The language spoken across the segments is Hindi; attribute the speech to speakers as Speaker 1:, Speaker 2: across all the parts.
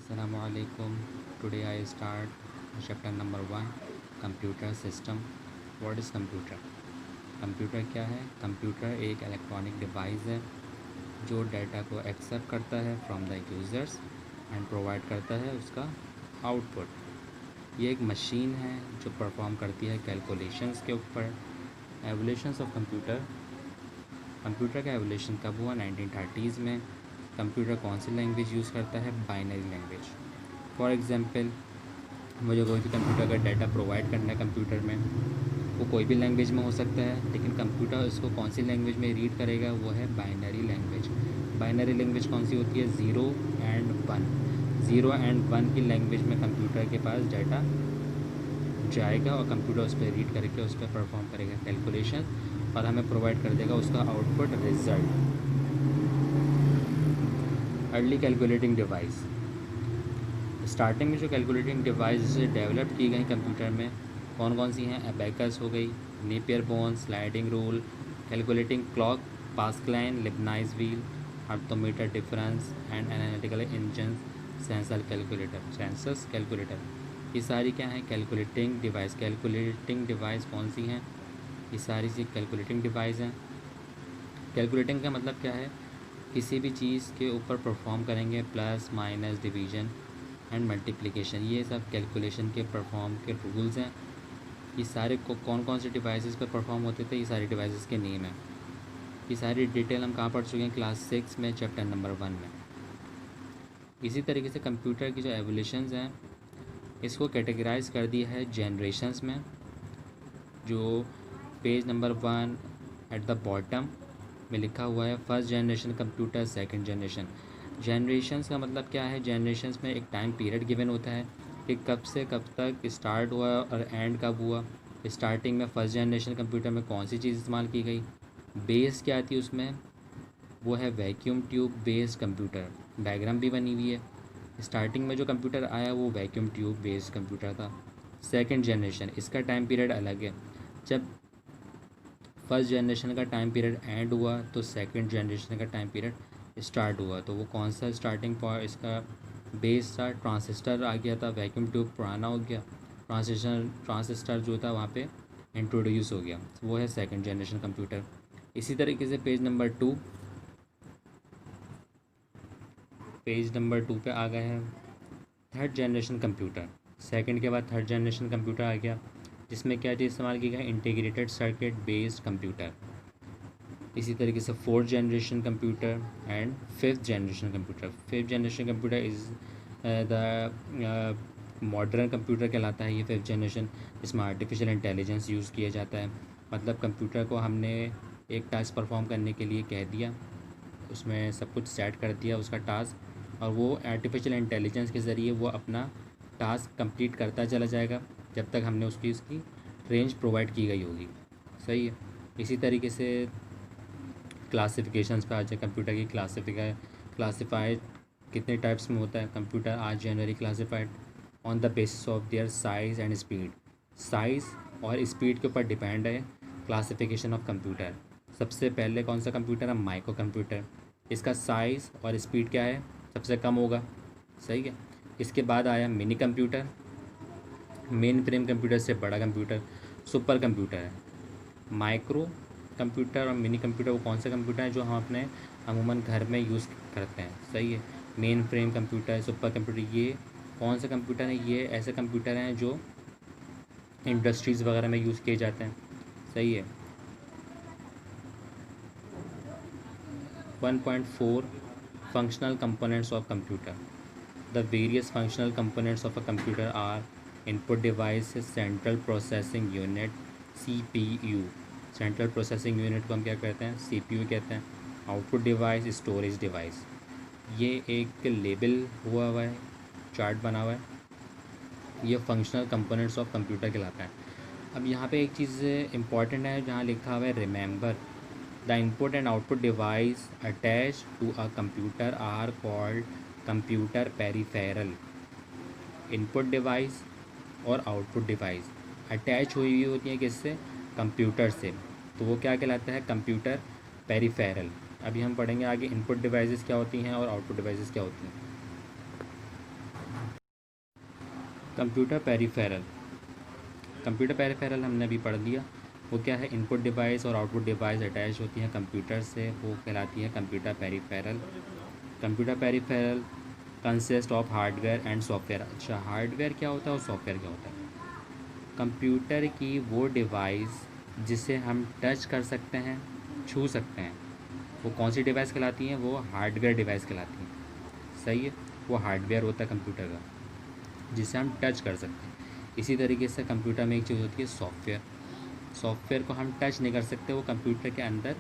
Speaker 1: Assalamualaikum. Today I start chapter number 1, computer system. What is computer? Computer क्या है? कंप्यूटर एक इलेक्ट्रॉनिक डिवाइस है जो डाटा को एक्सेप्ट करता है from the users and provide करता है उसका आउटपुट. ये एक मशीन है जो परफॉर्म करती है कैलकुलेशंस के ऊपर. Evolutions of computer. कंप्यूटर का एवोल्यूशन कब हुआ? 1930s में. कंप्यूटर कौन सी लैंग्वेज यूज़ करता है? Binary language. फॉर एग्ज़ाम्पल, मुझे कोई भी कंप्यूटर का डाटा प्रोवाइड करना है कंप्यूटर में, वो कोई भी लैंग्वेज में हो सकता है, लेकिन कंप्यूटर उसको कौन सी लैंग्वेज में रीड करेगा? वो है बाइनरी लैंग्वेज. बाइनरी लैंग्वेज कौन सी होती है? 0 and 1. 0 and 1 की लैंग्वेज में कंप्यूटर के पास डाटा जाएगा और कंप्यूटर उस पर रीड करके उस पर परफॉर्म करेगा कैलकुलेशन और हमें प्रोवाइड कर देगा उसका output result. Early calculating device. Starting में जो कैलकुलेटिंग डिवाइस डेवलप की गई कंप्यूटर में कौन कौन सी हैं? एबेकस हो गई, Napier bone, sliding rule, calculating clock, pascaline, Leibniz wheel, arithmometer difference and analytical engine, census calculator. ये सारी क्या हैं? Calculating device. कैलकुलेटिंग डिवाइस कौन सी हैं? ये सारी सी कैलकुलेटिंग डिवाइस हैं. कैलकुलेटिंग का मतलब क्या है? किसी भी चीज़ के ऊपर परफॉर्म करेंगे plus minus division and multiplication. ये सब कैलकुलेशन के परफॉर्म के रूल्स हैं. ये सारे को कौन कौन से डिवाइसेस पर परफॉर्म होते थे, ये सारे डिवाइसेस के नेम हैं. ये सारी डिटेल हम कहाँ पढ़ चुके हैं? क्लास 6 में, चैप्टर नंबर 1 में. इसी तरीके से कंप्यूटर की जो एवोल्यूशंस हैं इसको कैटेगराइज कर दिया है जनरेशन्स में. जो page number 1 at the bottom में लिखा हुआ है, first generation computer, second generation. Generations का मतलब क्या है? जनरेशन्स में एक टाइम पीरियड गिवन होता है कि कब से कब तक स्टार्ट हुआ और एंड कब हुआ. स्टार्टिंग में फर्स्ट जनरेशन कंप्यूटर में कौन सी चीज़ इस्तेमाल की गई? बेस क्या थी उसमें? वो है vacuum tube based computer. Diagram भी बनी हुई है. स्टार्टिंग में जो कंप्यूटर आया वो वैक्यूम ट्यूब बेस्ड कंप्यूटर था. सेकंड जनरेशन, इसका टाइम पीरियड अलग है. जब फर्स्ट जनरेशन का टाइम पीरियड एंड हुआ तो सेकंड जनरेशन का टाइम पीरियड स्टार्ट हुआ. तो वो कौन सा स्टार्टिंग पॉइंट इसका बेस था? ट्रांजिस्टर आ गया था. वैक्यूम ट्यूब पुराना हो गया, ट्रांजिस्टर जो था वहाँ पे इंट्रोड्यूस हो गया. वो है सेकंड जनरेशन कंप्यूटर. इसी तरीके से पेज नंबर 2 पे आ गए हैं थर्ड जनरेशन कंप्यूटर. सेकंड के बाद थर्ड जनरेशन कंप्यूटर आ गया जिसमें क्या चीज़ इस्तेमाल की गई? Integrated circuit based computer. इसी तरीके से fourth generation computer and fifth generation computer. Fifth generation computer is the modern computer कहलाता है ये फिफ्थ जनरेशन, जिसमें आर्टिफिशियल इंटेलिजेंस यूज़ किया जाता है. मतलब कंप्यूटर को हमने एक टास्क परफॉर्म करने के लिए कह दिया, उसमें सब कुछ सेट कर दिया उसका टास्क, और वो आर्टिफिशियल इंटेलिजेंस के ज़रिए वो अपना टास्क कंप्लीट करता चला जाएगा जब तक हमने उसकी रेंज प्रोवाइड की गई होगी. सही है. इसी तरीके से क्लासिफिकेशंस पे आ जाए. कंप्यूटर की क्लासिफाइड कितने टाइप्स में होता है? कंप्यूटर आज generally classified on the basis of their size and speed. Size और स्पीड के ऊपर डिपेंड है क्लासिफिकेशन ऑफ कंप्यूटर. सबसे पहले कौन सा कंप्यूटर है? Micro computer. इसका साइज़ और स्पीड क्या है? सबसे कम होगा. सही है. इसके बाद आया mini computer. Main frame computer से बड़ा कंप्यूटर सुपर कंप्यूटर है. माइक्रो कंप्यूटर और मिनी कंप्यूटर वो कौन सा कंप्यूटर है जो हम अपने अमूमन घर में यूज़ करते हैं. सही है. Main frame computer, super computer, ये कौन सा कंप्यूटर है? ये ऐसे कंप्यूटर हैं जो इंडस्ट्रीज़ वगैरह में यूज़ किए जाते हैं. सही है. 1.4 functional components of computer. The various functional components of a computer are input device, central processing unit, CPU. Central processing unit को हम क्या कहते हैं? CPU कहते हैं. Output device, storage device. ये एक लेबल हुआ है, चार्ट बना हुआ है. ये फंक्शनल कंपोनेंट्स ऑफ कंप्यूटर कहलाता है. अब यहाँ पे एक चीज़ इंपॉर्टेंट है जहाँ लिखा हुआ है remember the input and output device attach to a computer are called computer peripheral. Input device और आउटपुट डिवाइस अटैच हुई हुई होती हैं किससे? कंप्यूटर से. तो वो क्या कहलाता है? Computer peripheral. अभी हम पढ़ेंगे आगे इनपुट डिवाइसेस क्या होती हैं और आउटपुट डिवाइसेस क्या होती हैं. कंप्यूटर पेरिफेरल, कंप्यूटर पेरिफेरल हमने अभी पढ़ लिया। वो क्या है, इनपुट डिवाइस और आउटपुट डिवाइस अटैच होती हैं कंप्यूटर से, वो कहलाती है computer peripheral. Computer peripheral consist of hardware and software. अच्छा, हार्डवेयर क्या होता है और सॉफ्टवेयर क्या होता है? कंप्यूटर की वो डिवाइस जिसे हम टच कर सकते हैं, छू सकते हैं, वो कौन सी डिवाइस कहलाती हैं? वो हार्डवेयर डिवाइस कहलाती हैं। सही है, वो हार्डवेयर होता है कंप्यूटर का जिसे हम टच कर सकते हैं। इसी तरीके से कंप्यूटर में एक चीज़ होती है सॉफ्टवेयर। सॉफ्टवेयर को हम टच नहीं कर सकते, वो कंप्यूटर के अंदर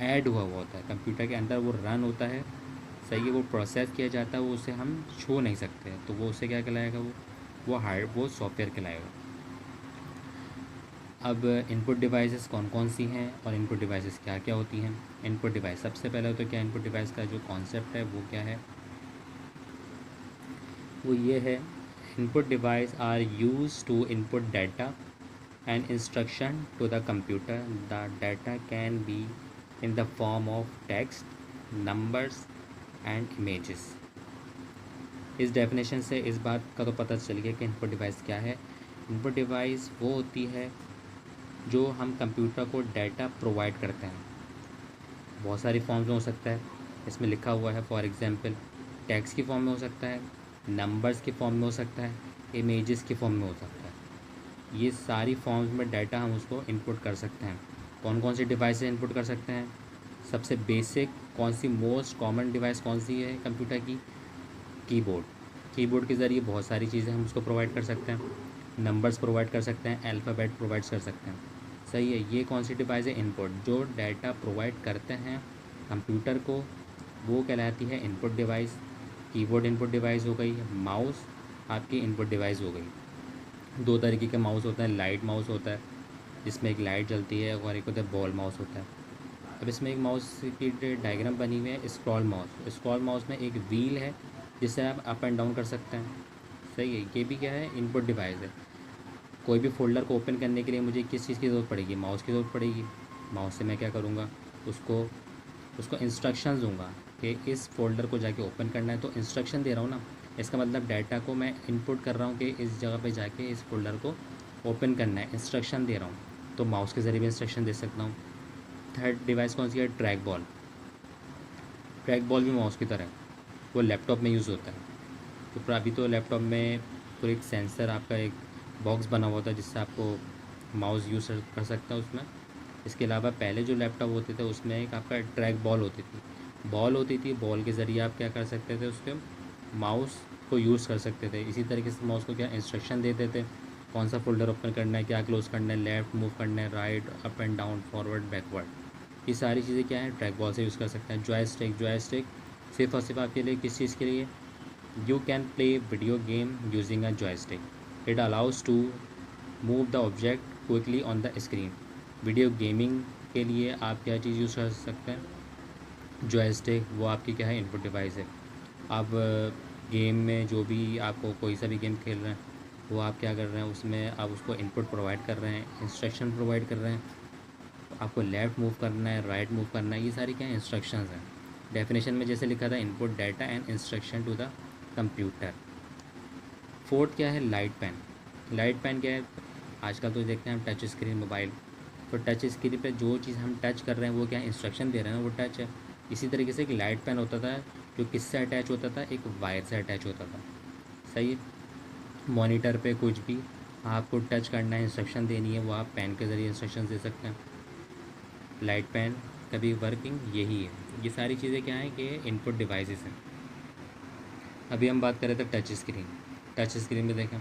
Speaker 1: ऐड हुआ हुआ होता है, कंप्यूटर के अंदर वो रन होता है। सही है, वो प्रोसेस किया जाता है, वो उसे हम छू नहीं सकते, तो वो उसे क्या कहलाएगा? वो सॉफ्टवेयर कहलाएगा। अब इनपुट डिवाइसेस कौन कौन सी हैं और इनपुट डिवाइसेस क्या क्या होती हैं? इनपुट डिवाइस, सबसे पहले तो क्या इनपुट डिवाइस का जो कॉन्सेप्ट है वो क्या है? वो ये है, input device are use to input data and instruction to the computer. The data can be in the form of text, numbers and images. इस डेफिनेशन से इस बात का तो पता चल गया कि इनपुट डिवाइस क्या है। इनपुट डिवाइस वो होती है जो हम कंप्यूटर को डाटा प्रोवाइड करते हैं। बहुत सारी फॉर्म्स में हो सकता है, इसमें लिखा हुआ है, फॉर एग्जांपल टेक्स्ट की फॉर्म में हो सकता है, नंबर्स की फॉर्म में हो सकता है, इमेजेस की फॉर्म में हो सकता है। ये सारी फॉर्म्स में डाटा हम उसको इनपुट कर सकते हैं। कौन कौन सी डिवाइस से इनपुट कर सकते हैं? सबसे बेसिक कौन सी, मोस्ट कॉमन डिवाइस कौन सी है कंप्यूटर की? कीबोर्ड। कीबोर्ड के ज़रिए बहुत सारी चीज़ें हम उसको प्रोवाइड कर सकते हैं। नंबर्स प्रोवाइड कर सकते हैं, अल्फ़ाबेट प्रोवाइड कर सकते हैं। सही है, ये कौन सी डिवाइस है? इनपुट। जो डाटा प्रोवाइड करते हैं कंप्यूटर को वो कहलाती है input device. Keyboard input device हो गई, माउस आपकी इनपुट डिवाइस हो गई। दो तरीके के माउस होते हैं, लाइट माउस होता है जिसमें एक लाइट जलती है, और एक होता है बॉल माउस होता है। अब इसमें एक माउस की डायग्राम बनी हुई है, स्क्रॉल माउस। स्क्रॉल माउस में एक व्हील है जिससे आप अप एंड डाउन कर सकते हैं। सही है, ये भी क्या है? इनपुट डिवाइस है। कोई भी फ़ोल्डर को ओपन करने के लिए मुझे किस चीज़ की ज़रूरत पड़ेगी? माउस की ज़रूरत पड़ेगी। माउस से मैं क्या करूँगा? उसको उसको इंस्ट्रक्शंस दूंगा कि इस फ़ोल्डर को जाके ओपन करना है, तो इंस्ट्रक्शन दे रहा हूँ ना। इसका मतलब डाटा को मैं इनपुट कर रहा हूँ कि इस जगह पे जाके इस फ़ोल्डर को ओपन करना है, इंस्ट्रक्शन दे रहा हूँ। तो माउस के ज़रिए भी इंस्ट्रक्शन दे सकता हूँ। थर्ड डिवाइस कौन सी है? Track ball. ट्रैक बॉल भी माउस की तरह है, वो लैपटॉप में यूज़ होता है। तो अभी तो लैपटॉप में पूरे एक सेंसर, आपका एक बॉक्स बना हुआ था जिससे आपको माउस यूज़ कर सकता है उसमें। इसके अलावा पहले जो लैपटॉप होते थे उसमें एक आपका ट्रैक बॉल होती थी, बॉल के ज़रिए आप क्या कर सकते थे? उसके माउस को यूज़ कर सकते थे। इसी तरीके से माउस को क्या इंस्ट्रक्शन देते थे, कौन सा फोल्डर ओपन करना है, क्या क्लोज़ करना है, लेफ़्ट मूव करना है, right, up and down, forward, backward. ये सारी चीज़ें क्या है? ट्रैक बॉल से यूज़ कर सकते हैं। जॉयस्टिक सिर्फ और सिर्फ आपके लिए किस चीज़ के लिए? You can play video game using a joystick. It allows to move the object quickly on the screen. Video gaming के लिए आप क्या चीज़ यूज़ कर सकते हैं? जॉयस्टिक। वो आपकी क्या है? इनपुट डिवाइस है। आप गेम में जो भी आपको कोई सा भी गेम खेल रहे हैं, वो आप क्या कर रहे हैं? उसमें आप उसको इनपुट प्रोवाइड कर रहे हैं, इंस्ट्रक्शन प्रोवाइड कर रहे हैं। आपको लेफ़्ट मूव करना है, राइट मूव करना है, ये सारी क्या इंस्ट्रक्शंस हैं। डेफिनेशन में जैसे लिखा था, input data and instruction to the computer. Fourth क्या है? Light pen. लाइट पेन क्या है? आजकल तो देखते हैं हम टच स्क्रीन मोबाइल, तो टच स्क्रीन पे जो चीज़ हम टच कर रहे हैं वो क्या है? इंस्ट्रक्शन दे रहे हैं ना, वो टच है। इसी तरीके से एक लाइट पेन होता था जो किससे अटैच होता था? एक वायर से अटैच होता था। सही है, मॉनिटर पे कुछ भी आपको टच करना है, इंस्ट्रक्शन देनी है, वो आप पेन के ज़रिए इंस्ट्रक्शन दे सकते हैं। लाइट पेन का भी वर्किंग यही है। ये सारी चीज़ें क्या हैं कि इनपुट डिवाइसेस हैं। अभी हम बात कर रहे थे टच स्क्रीन। टच स्क्रीन में देखें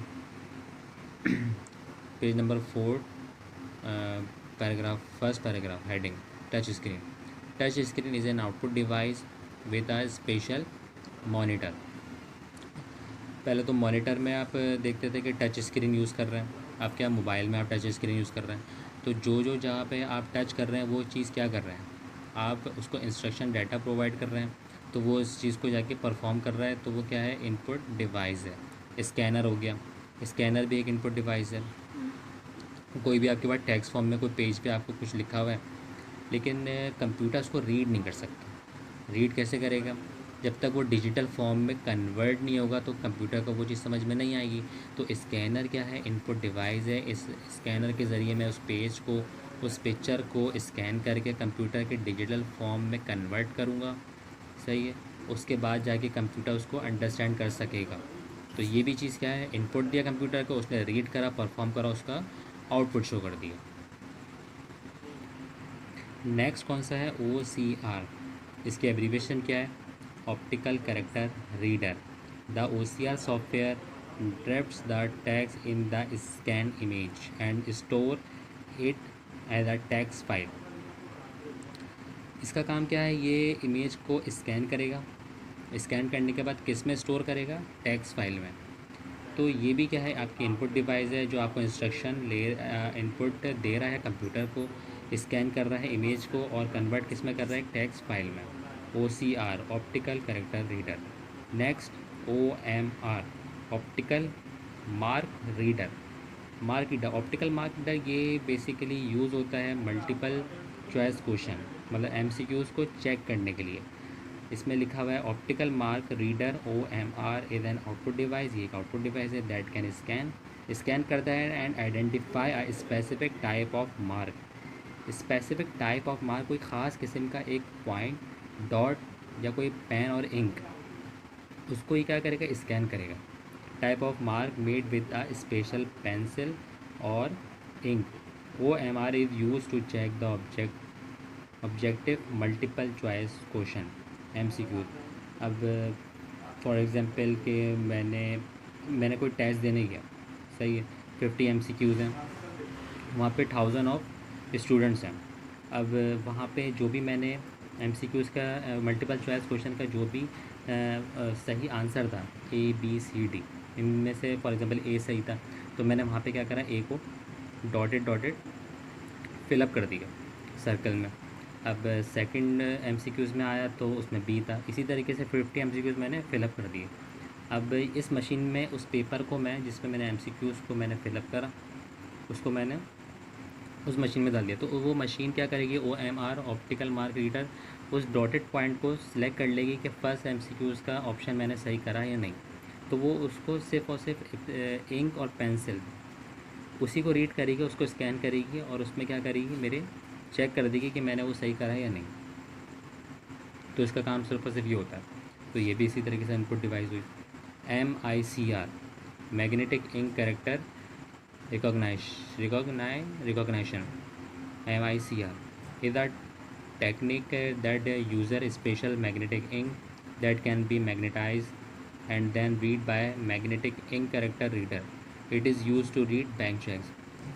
Speaker 1: page number 4, first paragraph, heading touch screen. Touch screen is an output device with a special monitor. पहले तो मॉनिटर में आप देखते थे कि टच स्क्रीन यूज़ कर रहे हैं, आप क्या मोबाइल में आप टच स्क्रीन यूज़ कर रहे हैं। तो जो जगह पे आप टच कर रहे हैं वो चीज़ क्या कर रहे हैं? आप उसको इंस्ट्रक्शन डाटा प्रोवाइड कर रहे हैं, तो वो इस चीज़ को जाके परफॉर्म कर रहा है, तो वो क्या है? इनपुट डिवाइस है। स्कैनर हो गया, स्कैनर भी एक इनपुट डिवाइस है। कोई भी आपके पास टेक्स्ट फॉर्म में कोई पेज पे आपको कुछ लिखा हुआ है, लेकिन कंप्यूटर उसको रीड नहीं कर सकता। रीड कैसे करेगा? जब तक वो डिजिटल फॉर्म में कन्वर्ट नहीं होगा तो कंप्यूटर को वो चीज़ समझ में नहीं आएगी। तो स्कैनर क्या है, इनपुट डिवाइस है। इस स्कैनर के ज़रिए मैं उस पेज को, उस पिक्चर को स्कैन करके कंप्यूटर के डिजिटल फॉर्म में कन्वर्ट करूँगा, सही है। उसके बाद जाके कंप्यूटर उसको अंडरस्टैंड कर सकेगा। तो ये भी चीज़ क्या है, इनपुट दिया कंप्यूटर को, उसने रीड करा, परफॉर्म करा, उसका आउटपुट शो कर दिया। नेक्स्ट कौन सा है, OCR। इसकी एब्रीविएशन क्या है, optical character reader. The OCR software drafts the text in the scan image and store it as a text file. इसका काम क्या है, ये इमेज को स्कैन करेगा, स्कैन करने के बाद किस में स्टोर करेगा, टेक्स्ट फाइल में। तो ये भी क्या है, आपकी इनपुट डिवाइस है जो आपको इंस्ट्रक्शन इनपुट दे रहा है कंप्यूटर को, स्कैन कर रहा है इमेज को और कन्वर्ट किस में कर रहा है, टेक्स्ट फाइल में। OCR optical character reader. Next OMR optical mark reader. Mark reader, optical mark reader ये बेसिकली यूज़ होता है मल्टीपल चॉइस क्वेश्चन, मतलब MCQs को चेक करने के लिए। इसमें लिखा हुआ है optical mark reader OMR is an output device. ये एक आउटपुट डिवाइस है दैट कैन स्कैन करता है and identify a specific type of mark. Specific type of mark, कोई ख़ास किस्म का एक पॉइंट, डॉट या कोई पेन और इंक, उसको ही क्या करेगा, स्कैन करेगा। Type of mark made with a special pencil और ink. OMR is use to check the objective multiple choice question MCQ। अब फॉर एग्ज़ाम्पल कि मैंने कोई टेस्ट देने गया, सही है, 50 MCQs हैं, वहाँ पे 1000 ऑफ स्टूडेंट्स हैं। अब वहाँ पे जो भी मैंने MCQs का मल्टीपल चॉइस क्वेश्चन का जो भी सही आंसर था ABCD, इनमें से फॉर एग्ज़ाम्पल A सही था, तो मैंने वहाँ पे क्या करा, A को डॉटेड फिलअप कर दिया सर्कल में। अब सेकंड MCQs में आया तो उसमें B था, इसी तरीके से 50 MCQs मैंने फ़िलअप कर दिए। अब इस मशीन में उस पेपर को मैं, जिसमें मैंने MCQs को मैंने फ़िलअप करा, उसको मैंने उस मशीन में डाल दिया। तो वो मशीन क्या करेगी, OMR ऑप्टिकल मार्क रीडर उस डॉटेड पॉइंट को सिलेक्ट कर लेगी कि फ़र्स्ट MCQs का ऑप्शन मैंने सही करा या नहीं। तो वो उसको सिर्फ़ और सिर्फ इंक और पेंसिल उसी को रीड करेगी, उसको स्कैन करेगी और उसमें क्या करेगी, मेरे चेक कर देगी कि मैंने वो सही करा है या नहीं। तो इसका काम सिर्फ और सिर्फ ये होता है। तो ये भी इसी तरीके से इनपुट डिवाइस हुई। MICR magnetic ink character recognition. MICR is a technique that user special magnetic ink that can be magnetized and then read by magnetic ink character reader. It is used to read bank checks.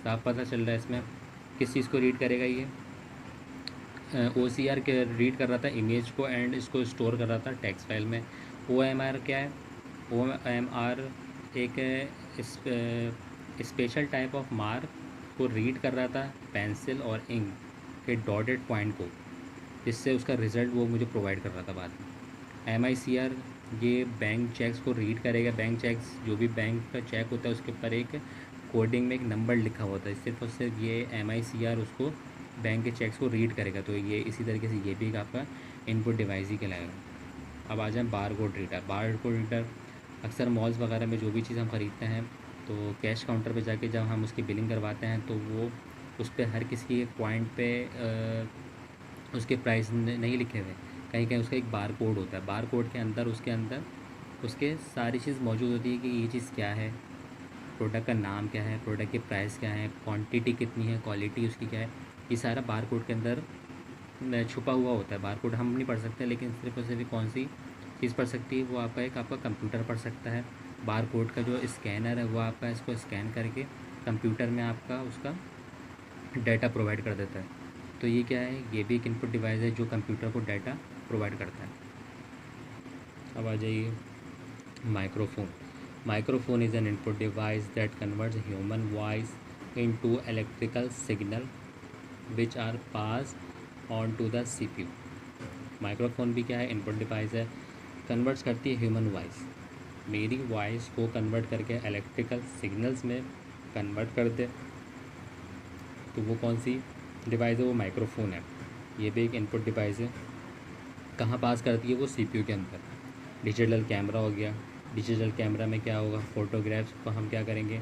Speaker 1: साफ पता चल रहा है इसमें किस चीज़ को रीड करेगा ये। OCR के रीड कर रहा था इमेज को एंड इसको स्टोर कर रहा था टेक्स्ट फाइल में। OMR क्या है, OMR एक स्पेशल टाइप ऑफ मार्क को रीड कर रहा था पेंसिल और इंक के डॉटेड पॉइंट को, जिससे उसका रिज़ल्ट वो मुझे प्रोवाइड कर रहा था बाद में। MICR ये बैंक चेक्स को रीड करेगा। बैंक चेक्स, जो भी बैंक का चेक होता है उसके ऊपर एक कोडिंग में एक नंबर लिखा होता है, सिर्फ और सिर्फ ये MICR उसको बैंक के चेक्स को रीड करेगा। तो ये इसी तरीके से ये भी एक आपका इनपुट डिवाइस ही कहलाएगा। अब आ जाए bar code reader. Bar code reader अक्सर मॉल्स वगैरह में जो भी चीज़ हम ख़रीदते हैं तो कैश काउंटर पे जाके जब हम उसकी बिलिंग करवाते हैं तो वो उस पर हर किसी एक पॉइंट पे उसके प्राइस नहीं लिखे हुए, कहीं कहीं उसका एक बार कोड होता है। बार कोड के अंदर उसके सारी चीज़ मौजूद होती है कि ये चीज़ क्या है, प्रोडक्ट का नाम क्या है, प्रोडक्ट की प्राइस क्या है, क्वांटिटी कितनी है, क्वालिटी उसकी क्या है, ये सारा बार कोड के अंदर छुपा हुआ होता है। बार कोड हम नहीं पढ़ सकते, लेकिन सिर्फ और सिर्फ कौन सी चीज़ पढ़ सकती है, वो आपका कंप्यूटर पढ़ सकता है। बार कोड का जो स्कैनर है वो आपका इसको स्कैन करके कंप्यूटर में आपका उसका डाटा प्रोवाइड कर देता है। तो ये क्या है, ये भी एक इनपुट डिवाइस है जो कंप्यूटर को डाटा प्रोवाइड करता है। अब आ जाइए microphone. Microphone is an input device that converts human voice into electrical signal which are passed on to the CPU. Microphone भी क्या है, इनपुट डिवाइस है, कन्वर्ट्स करती है ह्यूमन वॉइस। मेरी वॉइस को कन्वर्ट करके इलेक्ट्रिकल सिग्नल्स में कन्वर्ट कर दे, तो वो कौन सी डिवाइस है, वो माइक्रोफोन है। ये भी एक इनपुट डिवाइस है। कहाँ पास करती है वो, CPU के अंदर। डिजिटल कैमरा हो गया। डिजिटल कैमरा में क्या होगा, फ़ोटोग्राफ्स को हम क्या करेंगे,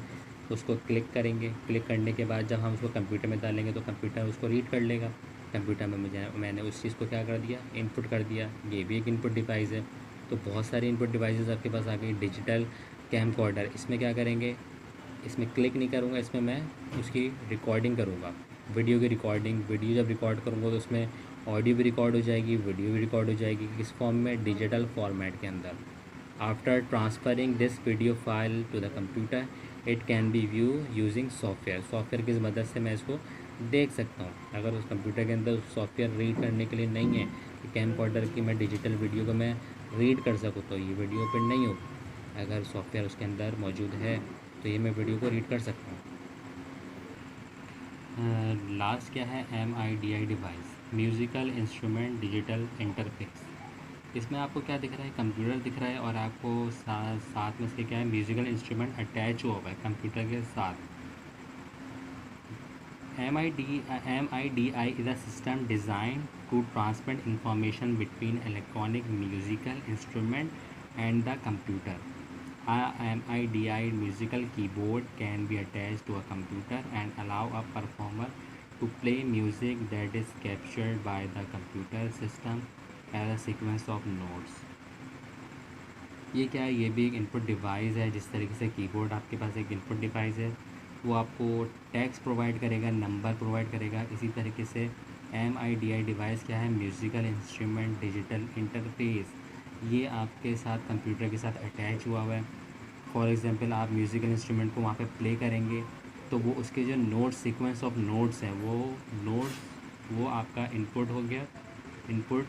Speaker 1: उसको क्लिक करेंगे। क्लिक करने के बाद जब हम उसको कंप्यूटर में डालेंगे तो कंप्यूटर उसको रीड कर लेगा। कंप्यूटर में मैंने उस चीज़ को क्या कर दिया, इनपुट कर दिया। ये भी एक इनपुट डिवाइस है। तो बहुत सारी इनपुट डिवाइसेस आपके पास आ गई। डिजिटल कैमकॉर्डर, इसमें क्या करेंगे, इसमें क्लिक नहीं करूँगा, इसमें मैं उसकी रिकॉर्डिंग करूँगा, वीडियो की रिकॉर्डिंग। वीडियो जब रिकॉर्ड करूँगा तो उसमें ऑडियो भी रिकॉर्ड हो जाएगी, वीडियो भी रिकॉर्ड हो जाएगी। किस फॉर्म में, डिजिटल फॉर्मेट के अंदर। After transferring this video file to the computer it can be view using software. Software की मदद से मैं इसको देख सकता हूँ। अगर उस कंप्यूटर के अंदर सॉफ्टवेयर रीड करने के लिए नहीं है कि कैमकॉर्डर की मैं डिजिटल वीडियो को मैं रीड कर सकूँ, तो ये वीडियो प्रिंट नहीं होगी। अगर सॉफ्टवेयर उसके अंदर मौजूद है तो ये मैं वीडियो को रीड कर सकता हूँ। लास्ट क्या है, MIDI device, musical instrument digital interface. इसमें आपको क्या दिख रहा है, कंप्यूटर दिख रहा है और आपको साथ में इसके क्या है, म्यूज़िकल इंस्ट्रूमेंट अटैच हुआ हुआ है कंप्यूटर के साथ। MIDI is a system designed to transmit information between electronic musical instrument and the computer. A MIDI musical keyboard can be attached to a computer and allow a performer to play music that is captured by the computer system as a sequence of notes. ये क्या है, ये भी एक इनपुट डिवाइस है। जिस तरीके से कीबोर्ड आपके पास एक इनपुट डिवाइस है, वो आपको टेक्स्ट प्रोवाइड करेगा, नंबर प्रोवाइड करेगा। इसी तरीके से MIDI डिवाइस क्या है, म्यूज़िकल इंस्ट्रूमेंट डिजिटल इंटरफेस। ये आपके साथ कंप्यूटर के साथ अटैच हुआ हुआ है। फॉर एग्ज़ाम्पल आप म्यूज़िकल इंस्ट्रूमेंट को वहाँ पे प्ले करेंगे तो वो उसके जो नोट्स, सीक्वेंस ऑफ नोट्स हैं, वो नोट्स वो आपका इनपुट हो गया, इनपुट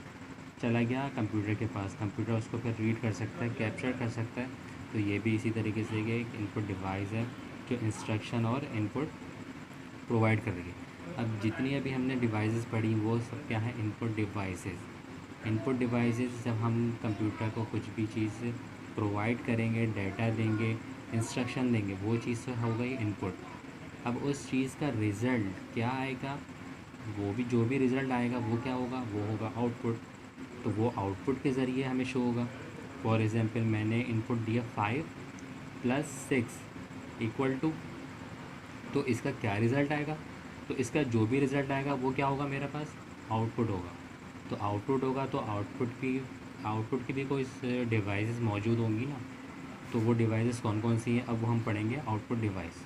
Speaker 1: चला गया कंप्यूटर के पास। कंप्यूटर उसको फिर रीड कर सकता है, कैप्चर कर सकता है। तो ये भी इसी तरीके से एक इनपुट डिवाइस है जो इंस्ट्रक्शन और इनपुट प्रोवाइड कर रही है। अब जितनी अभी हमने डिवाइसेस पढ़ी वो सब क्या है, इनपुट डिवाइसेस। इनपुट डिवाइसेस जब हम कंप्यूटर को कुछ भी चीज़ प्रोवाइड करेंगे, डाटा देंगे, इंस्ट्रक्शन देंगे, वो चीज़ तो हो गई इनपुट। अब उस चीज़ का रिज़ल्ट क्या आएगा, वो भी जो भी रिज़ल्ट आएगा वो क्या होगा, वो होगा आउटपुट। तो वो आउटपुट के ज़रिए हमें शो होगा। फॉर एग्ज़ाम्पल मैंने इनपुट दिया 5 + 6 = तो इसका क्या रिज़ल्ट आएगा, तो इसका जो भी रिज़ल्ट आएगा वो क्या होगा, मेरे पास आउटपुट होगा। तो आउटपुट होगा तो आउटपुट की भी कोई डिवाइसेस मौजूद होंगी ना। तो वो डिवाइसेस कौन कौन सी हैं, अब वो हम पढ़ेंगे। आउटपुट डिवाइस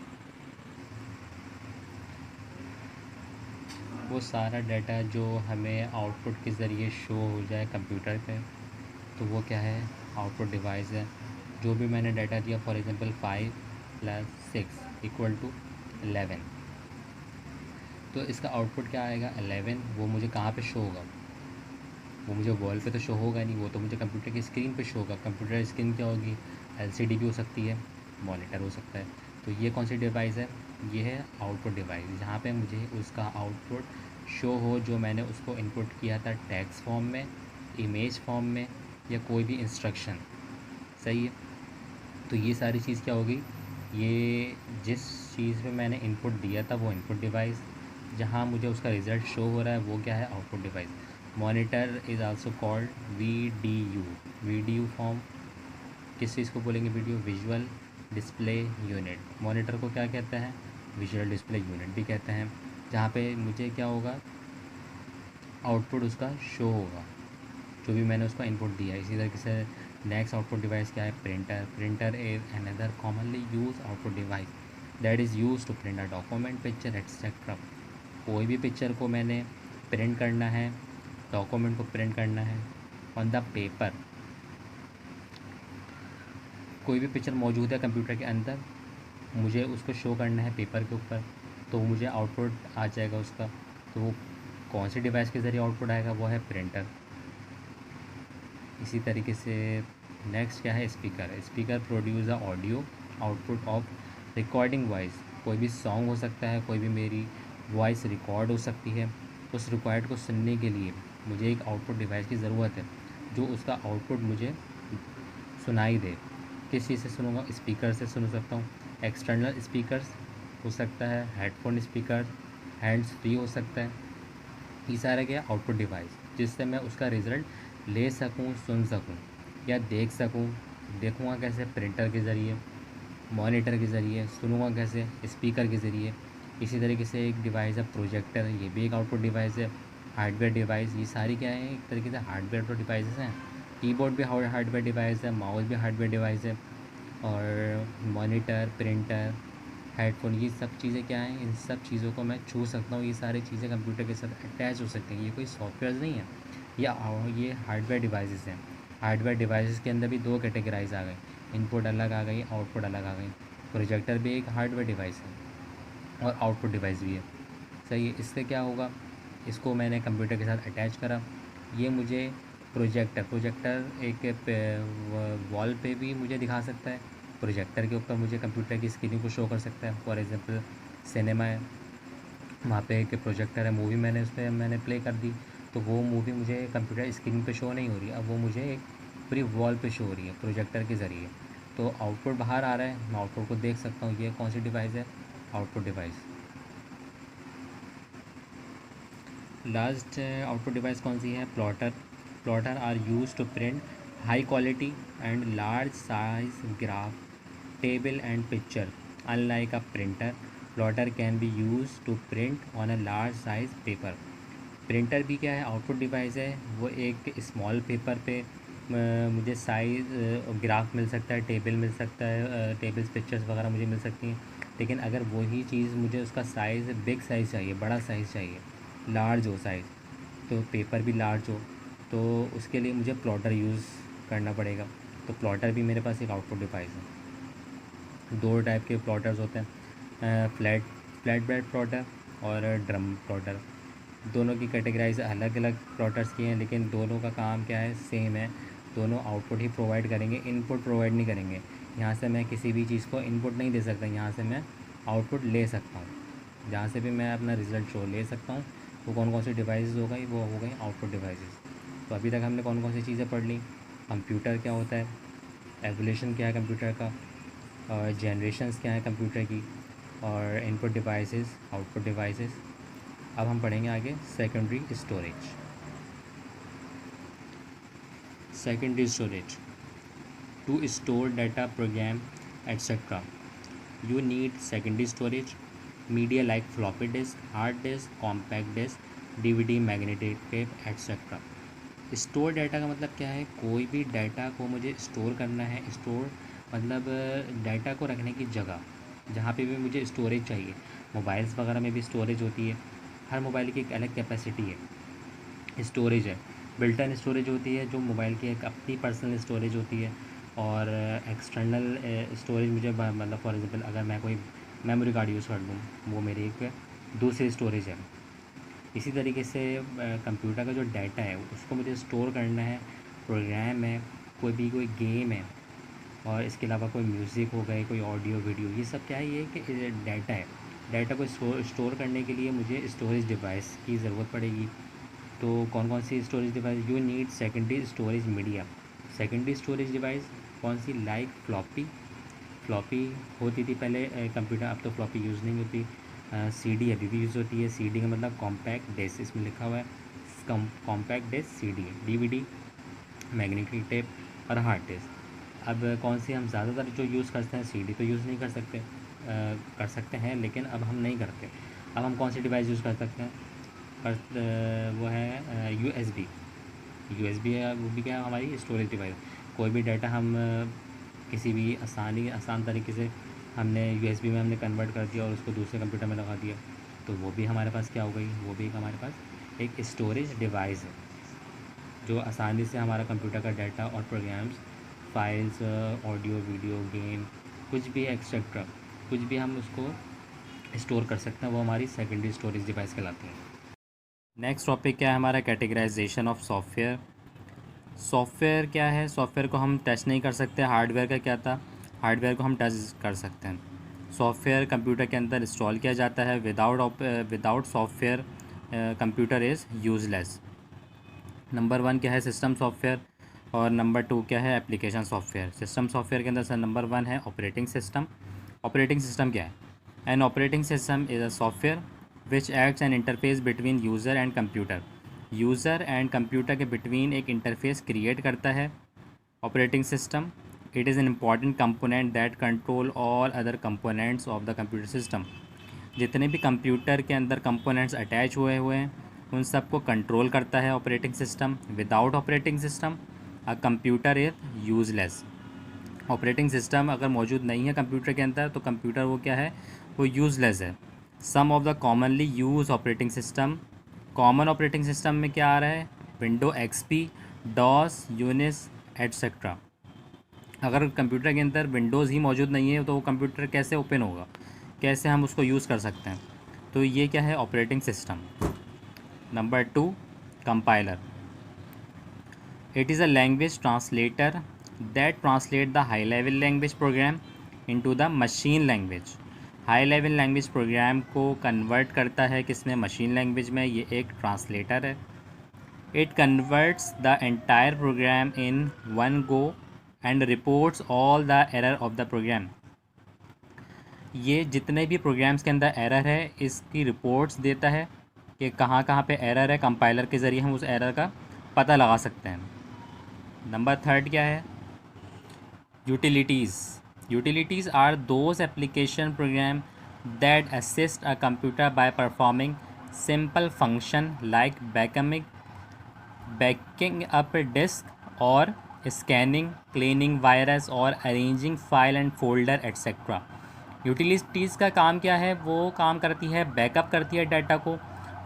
Speaker 1: वो सारा डाटा जो हमें आउटपुट के ज़रिए शो हो जाए कंप्यूटर पे, तो वो क्या है, आउटपुट डिवाइस है। जो भी मैंने डाटा दिया, फॉर एग्ज़ाम्पल 5 + 6 = 11, तो इसका आउटपुट क्या आएगा, 11। वो मुझे कहाँ पे शो होगा, वो मुझे वॉल पे तो शो होगा नहीं, वो तो मुझे कंप्यूटर की स्क्रीन पे शो होगा। कंप्यूटर स्क्रीन क्या होगी, LCD भी हो सकती है, मॉनिटर हो सकता है। तो ये कौन सी डिवाइस है, ये है आउटपुट डिवाइस, जहाँ पे मुझे उसका आउटपुट शो हो जो मैंने उसको इनपुट किया था टेक्स्ट फॉर्म में, इमेज फॉर्म में, या कोई भी इंस्ट्रक्शन। सही है। तो ये सारी चीज़ क्या होगी, ये जिस चीज़ पे मैंने इनपुट दिया था वो इनपुट डिवाइस, जहाँ मुझे उसका रिज़ल्ट शो हो रहा है वो क्या है, output device. Monitor is also called VDU। VDU form किस चीज़ को बोलेंगे, video visual display unit. Monitor को क्या कहते हैं, विजुअल डिस्प्ले यूनिट भी कहते हैं। जहाँ पे मुझे क्या होगा, आउटपुट उसका शो होगा जो भी मैंने उसका इनपुट दिया। इसी तरीके से नेक्स्ट आउटपुट डिवाइस क्या है, printer. Printer is another commonly use output device that is use to print a document, picture etcetera. कोई भी पिक्चर को मैंने प्रिंट करना है, डॉक्यूमेंट को प्रिंट करना है ऑन द पेपर। कोई भी पिक्चर मौजूद है कंप्यूटर के अंदर, मुझे उसको शो करना है पेपर के ऊपर, तो मुझे आउटपुट आ जाएगा उसका। तो वो कौन सी डिवाइस के ज़रिए आउटपुट आएगा, वो है प्रिंटर। इसी तरीके से नेक्स्ट क्या है, speaker. Speaker produce the audio output of recording voice. कोई भी सॉन्ग हो सकता है, कोई भी मेरी वॉइस रिकॉर्ड हो सकती है। उस रिकॉर्ड को सुनने के लिए मुझे एक आउटपुट डिवाइस की ज़रूरत है जो उसका आउटपुट मुझे सुनाई दे। किस चीज़ से सुनूंगा, स्पीकर से सुन सकता हूँ। एक्सटर्नल स्पीकर्स हो सकता है, हेडफोन स्पीकर, हैंड्स फ्री हो सकता है। ये सारा क्या आउटपुट डिवाइस जिससे मैं उसका रिज़ल्ट ले सकूँ, सुन सकूँ। या देख सकूँ, देखूँगा कैसे, प्रिंटर के ज़रिए, मॉनिटर के ज़रिए, सुनूँगा कैसे, स्पीकर के ज़रिए। इसी तरीके से एक डिवाइस है प्रोजेक्टर, ये भी एक आउटपुट डिवाइस है। हार्डवेयर डिवाइस, ये सारी क्या है, एक तरीके से हार्डवेयर तो डिवाइसेस हैं। कीबोर्ड भी हार्डवेयर डिवाइस है, माउस भी हार्डवेयर डिवाइस है, और मॉनिटर, प्रिंटर, हेडफ़ोन, ये सब चीज़ें क्या हैं, इन सब चीज़ों को मैं छू सकता हूँ। ये सारी चीज़ें कंप्यूटर के साथ अटैच हो सकती हैं। ये कोई सॉफ्टवेयर नहीं है, ये हार्डवेयर डिवाइसेस हैं। हार्डवेयर डिवाइसेस के अंदर भी दो कैटेगराइज आ गई, इनपुट अलग आ गई, आउटपुट अलग आ गई। प्रोजेक्टर भी एक हार्डवेयर डिवाइस है और आउटपुट डिवाइस भी है। सही है। इससे क्या होगा, इसको मैंने कंप्यूटर के साथ अटैच करा, ये मुझे प्रोजेक्टर एक वॉल पे भी मुझे दिखा सकता है। प्रोजेक्टर के ऊपर मुझे कंप्यूटर की स्क्रीन को शो कर सकता है। फॉर एग्ज़ाम्पल सिनेमा है, वहाँ पे एक प्रोजेक्टर है, मूवी मैंने उस पर मैंने प्ले कर दी, तो वो मूवी मुझे कंप्यूटर स्क्रीन पे शो नहीं हो रही, अब वो मुझे एक पूरी वॉल पे शो हो रही है प्रोजेक्टर के ज़रिए। तो आउटपुट बाहर आ रहा है, मैं आउटपुट को देख सकता हूँ। ये कौन सी डिवाइस है, output device. Last output device कौन सी है, plotter. Plotter are use to print high quality and large size graph, table and picture. Unlike a printer, plotter can be use to print on a large size paper. Printer भी क्या है, आउटपुट डिवाइस है। वो एक स्मॉल पेपर पे मुझे साइज़ ग्राफ मिल सकता है, टेबल मिल सकता है, टेबल्स पिक्चर्स वगैरह मुझे मिल सकती हैं। लेकिन अगर वही चीज़ मुझे उसका साइज़ बिग साइज़ चाहिए, बड़ा साइज़ चाहिए, लार्ज हो साइज़, तो पेपर भी लार्ज हो, तो उसके लिए मुझे प्लॉटर यूज़ करना पड़ेगा। तो प्लॉटर भी मेरे पास एक आउटपुट डिवाइस है। दो टाइप के प्लॉटर्स होते हैं, फ्लैट बेड प्लॉटर और ड्रम प्लॉटर। दोनों की कैटेगराइज अलग अलग प्लॉटर्स की हैं, लेकिन दोनों का काम क्या है, सेम है। दोनों आउटपुट ही प्रोवाइड करेंगे, इनपुट प्रोवाइड नहीं करेंगे। यहाँ से मैं किसी भी चीज़ को इनपुट नहीं दे सकता, यहाँ से मैं आउटपुट ले सकता हूँ। जहाँ से भी मैं अपना रिज़ल्ट शो ले सकता हूँ। वो कौन कौन सी डिवाइसेस हो गई, वो हो गई आउटपुट डिवाइसेस। तो अभी तक हमने कौन कौन सी चीज़ें पढ़ ली, कंप्यूटर क्या होता है, एवोल्यूशन क्या है कंप्यूटर का, और जनरेशन्स क्या है कंप्यूटर की, और इनपुट डिवाइसेस, आउटपुट डिवाइसेस। अब हम पढ़ेंगे आगे secondary storage. Secondary storage, to store data, program etcetera, you need secondary storage. Media like floppy disk, hard disk, compact disk, DVD, magnetic tape etcetera. Store data का मतलब क्या है, कोई भी डाटा को मुझे स्टोर करना है। स्टोर मतलब डाटा को रखने की जगह, जहाँ पे भी मुझे स्टोरेज चाहिए। मोबाइल्स वगैरह में भी स्टोरेज होती है, हर मोबाइल की एक अलग कैपेसिटी है, स्टोरेज है। बिल्ट इन स्टोरेज होती है, जो मोबाइल की एक अपनी पर्सनल स्टोरेज होती है। और एक्सटर्नल स्टोरेज मुझे मतलब फॉर एग्जांपल अगर मैं कोई मेमोरी कार्ड यूज़ कर लूँ, वो मेरी एक दूसरी स्टोरेज है। इसी तरीके से कंप्यूटर का जो डाटा है उसको मुझे स्टोर करना है। प्रोग्राम है, कोई गेम है, और इसके अलावा कोई म्यूज़िक हो गए, कोई ऑडियो वीडियो, ये सब क्या है, ये कि डाटा है। डाटा को स्टोर करने के लिए मुझे स्टोरेज डिवाइस की ज़रूरत पड़ेगी। तो कौन कौन सी storage device, you need secondary storage media. Secondary storage device कौन सी, लाइक फ्लॉपी। फ्लॉपी होती थी पहले कंप्यूटर, अब तो फ्लॉपी यूज़ नहीं होती। सीडी अभी भी यूज़ होती है। सीडी का मतलब कॉम्पैक्ट डिस्क, इसमें लिखा हुआ है compact disk CD. DVD, magnetic tape और हार्ड डिस्क। अब कौन सी हम ज़्यादातर जो यूज़ करते हैं, सीडी तो यूज़ नहीं कर सकते, कर सकते हैं लेकिन अब हम नहीं करते। अब हम कौन सी डिवाइस यूज़ कर सकते हैं, वो है यूएसबी। यूएसबी है, वो भी क्या है, हमारी स्टोरेज डिवाइस। कोई भी डाटा हम किसी भी आसान तरीके से हमने यूएसबी में हमने कन्वर्ट कर दिया और उसको दूसरे कंप्यूटर में लगा दिया, तो वो भी हमारे पास क्या हो गई, वो भी हमारे पास एक स्टोरेज डिवाइस है, जो आसानी से हमारा कंप्यूटर का डाटा और programs, files, audio video, game, कुछ भी एक्सेट्रा, कुछ भी हम उसको स्टोर कर सकते हैं, वो हमारी सेकेंडरी स्टोरेज डिवाइस कहलाती है। नेक्स्ट टॉपिक क्या है हमारा, कैटेगराइजेशन ऑफ सॉफ्टवेयर। सॉफ्टवेयर क्या है, सॉफ्टवेयर को हम टच नहीं कर सकते। हार्डवेयर का क्या था, हार्डवेयर को हम टच कर सकते हैं। सॉफ्टवेयर कंप्यूटर के अंदर इंस्टॉल किया जाता है। Without software computer is useless. Number 1 क्या है, सिस्टम सॉफ्टवेयर, और नंबर 2 क्या है, एप्लीकेशन सॉफ्टवेयर। सिस्टम सॉफ्टवेयर के अंदर सर नंबर 1 है ऑपरेटिंग सिस्टम। ऑपरेटिंग सिस्टम क्या है, an operating system is a software which acts N interface between user and computer. User and computer के बिटवीन एक इंटरफेस क्रिएट करता है operating system, it is an important component that control all other components of the computer system. जितने भी कंप्यूटर के अंदर कंपोनेंट्स अटैच हुए हुए हैं उन सबको कंट्रोल करता है operating system. Without operating system a computer is useless. Operating system अगर मौजूद नहीं है कंप्यूटर के अंदर तो कंप्यूटर वो क्या है, वो यूज़लेस है। Some of the commonly use operating system, common operating system में क्या आ रहा है, window XP, DOS, Unix etcetera. अगर कंप्यूटर के अंदर विंडोज़ ही मौजूद नहीं है तो वो कंप्यूटर कैसे ओपन होगा, कैसे हम उसको यूज़ कर सकते हैं। तो ये क्या है, operating system. Number 2, compiler, it is a language translator that translate the high level language program into the machine language. High level language program को कन्वर्ट करता है किसमें, मशीन लैंग्वेज में। ये एक ट्रांसलेटर है। It converts the entire program in one go and reports all the error of the program. ये जितने भी प्रोग्राम्स के अंदर एरर है इसकी रिपोर्ट्स देता है कि कहाँ कहाँ पे एरर है। कंपाइलर के ज़रिए हम उस एरर का पता लगा सकते हैं। नंबर 3 क्या है, utilities. Utilities are those application program that assist a computer by performing simple function like backing up disk और स्कैनिंग, क्लीनिंग वायरस और arranging file and folder etcetera. Utilities का काम क्या है, वो काम करती है बैकअप करती है डाटा को।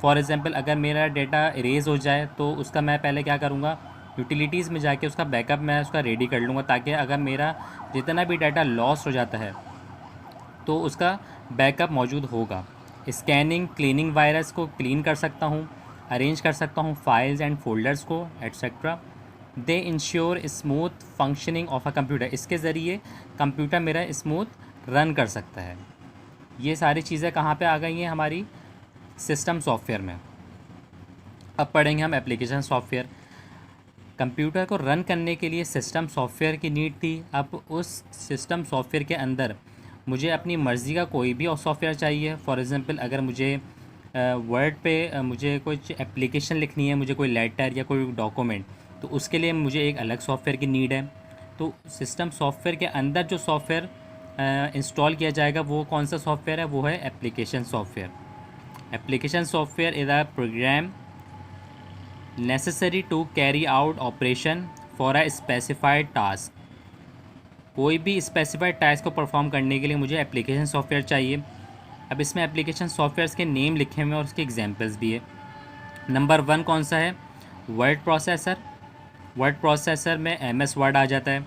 Speaker 1: फॉर एग्ज़ाम्पल अगर मेरा डाटा इरेज हो जाए तो उसका मैं पहले क्या करूँगा, यूटिलिटीज़ में जाके उसका बैकअप मैं उसका रेडी कर लूँगा, ताकि अगर मेरा जितना भी डाटा लॉस हो जाता है तो उसका बैकअप मौजूद होगा। स्कैनिंग, क्लीनिंग वायरस को क्लीन कर सकता हूँ, अरेंज कर सकता हूँ फाइल्स एंड फोल्डर्स को etcetera. They ensure smooth functioning of a computer. इसके ज़रिए कंप्यूटर मेरा स्मूथ रन कर सकता है। ये सारी चीज़ें कहाँ पे आ गई हैं, हमारी सिस्टम सॉफ्टवेयर में। अब पढ़ेंगे हम एप्लीकेशन सॉफ्टवेयर। कंप्यूटर को रन करने के लिए सिस्टम सॉफ्टवेयर की नीड थी। अब उस सिस्टम सॉफ्टवेयर के अंदर मुझे अपनी मर्ज़ी का कोई भी सॉफ्टवेयर चाहिए। फॉर एग्ज़ाम्पल अगर मुझे वर्ड पे मुझे कुछ एप्लीकेशन लिखनी है, मुझे कोई लेटर या कोई डॉक्यूमेंट, तो उसके लिए मुझे एक अलग सॉफ्टवेयर की नीड है। तो सिस्टम सॉफ्टवेयर के अंदर जो सॉफ्टवेयर इंस्टॉल किया जाएगा वो कौन सा सॉफ्टवेयर है, वो है application software. Application software is a program necessary to carry out operation for a specified task. कोई भी स्पेसिफाइड टास्क को परफॉर्म करने के लिए मुझे एप्लीकेशन सॉफ्टवेयर चाहिए। अब इसमें एप्लीकेशन सॉफ्टवेयर्स के नेम लिखे हुए हैं और उसके एग्जांपल्स भी है। नंबर 1 कौन सा है, वर्ड प्रोसेसर। वर्ड प्रोसेसर में MS वर्ड आ जाता है।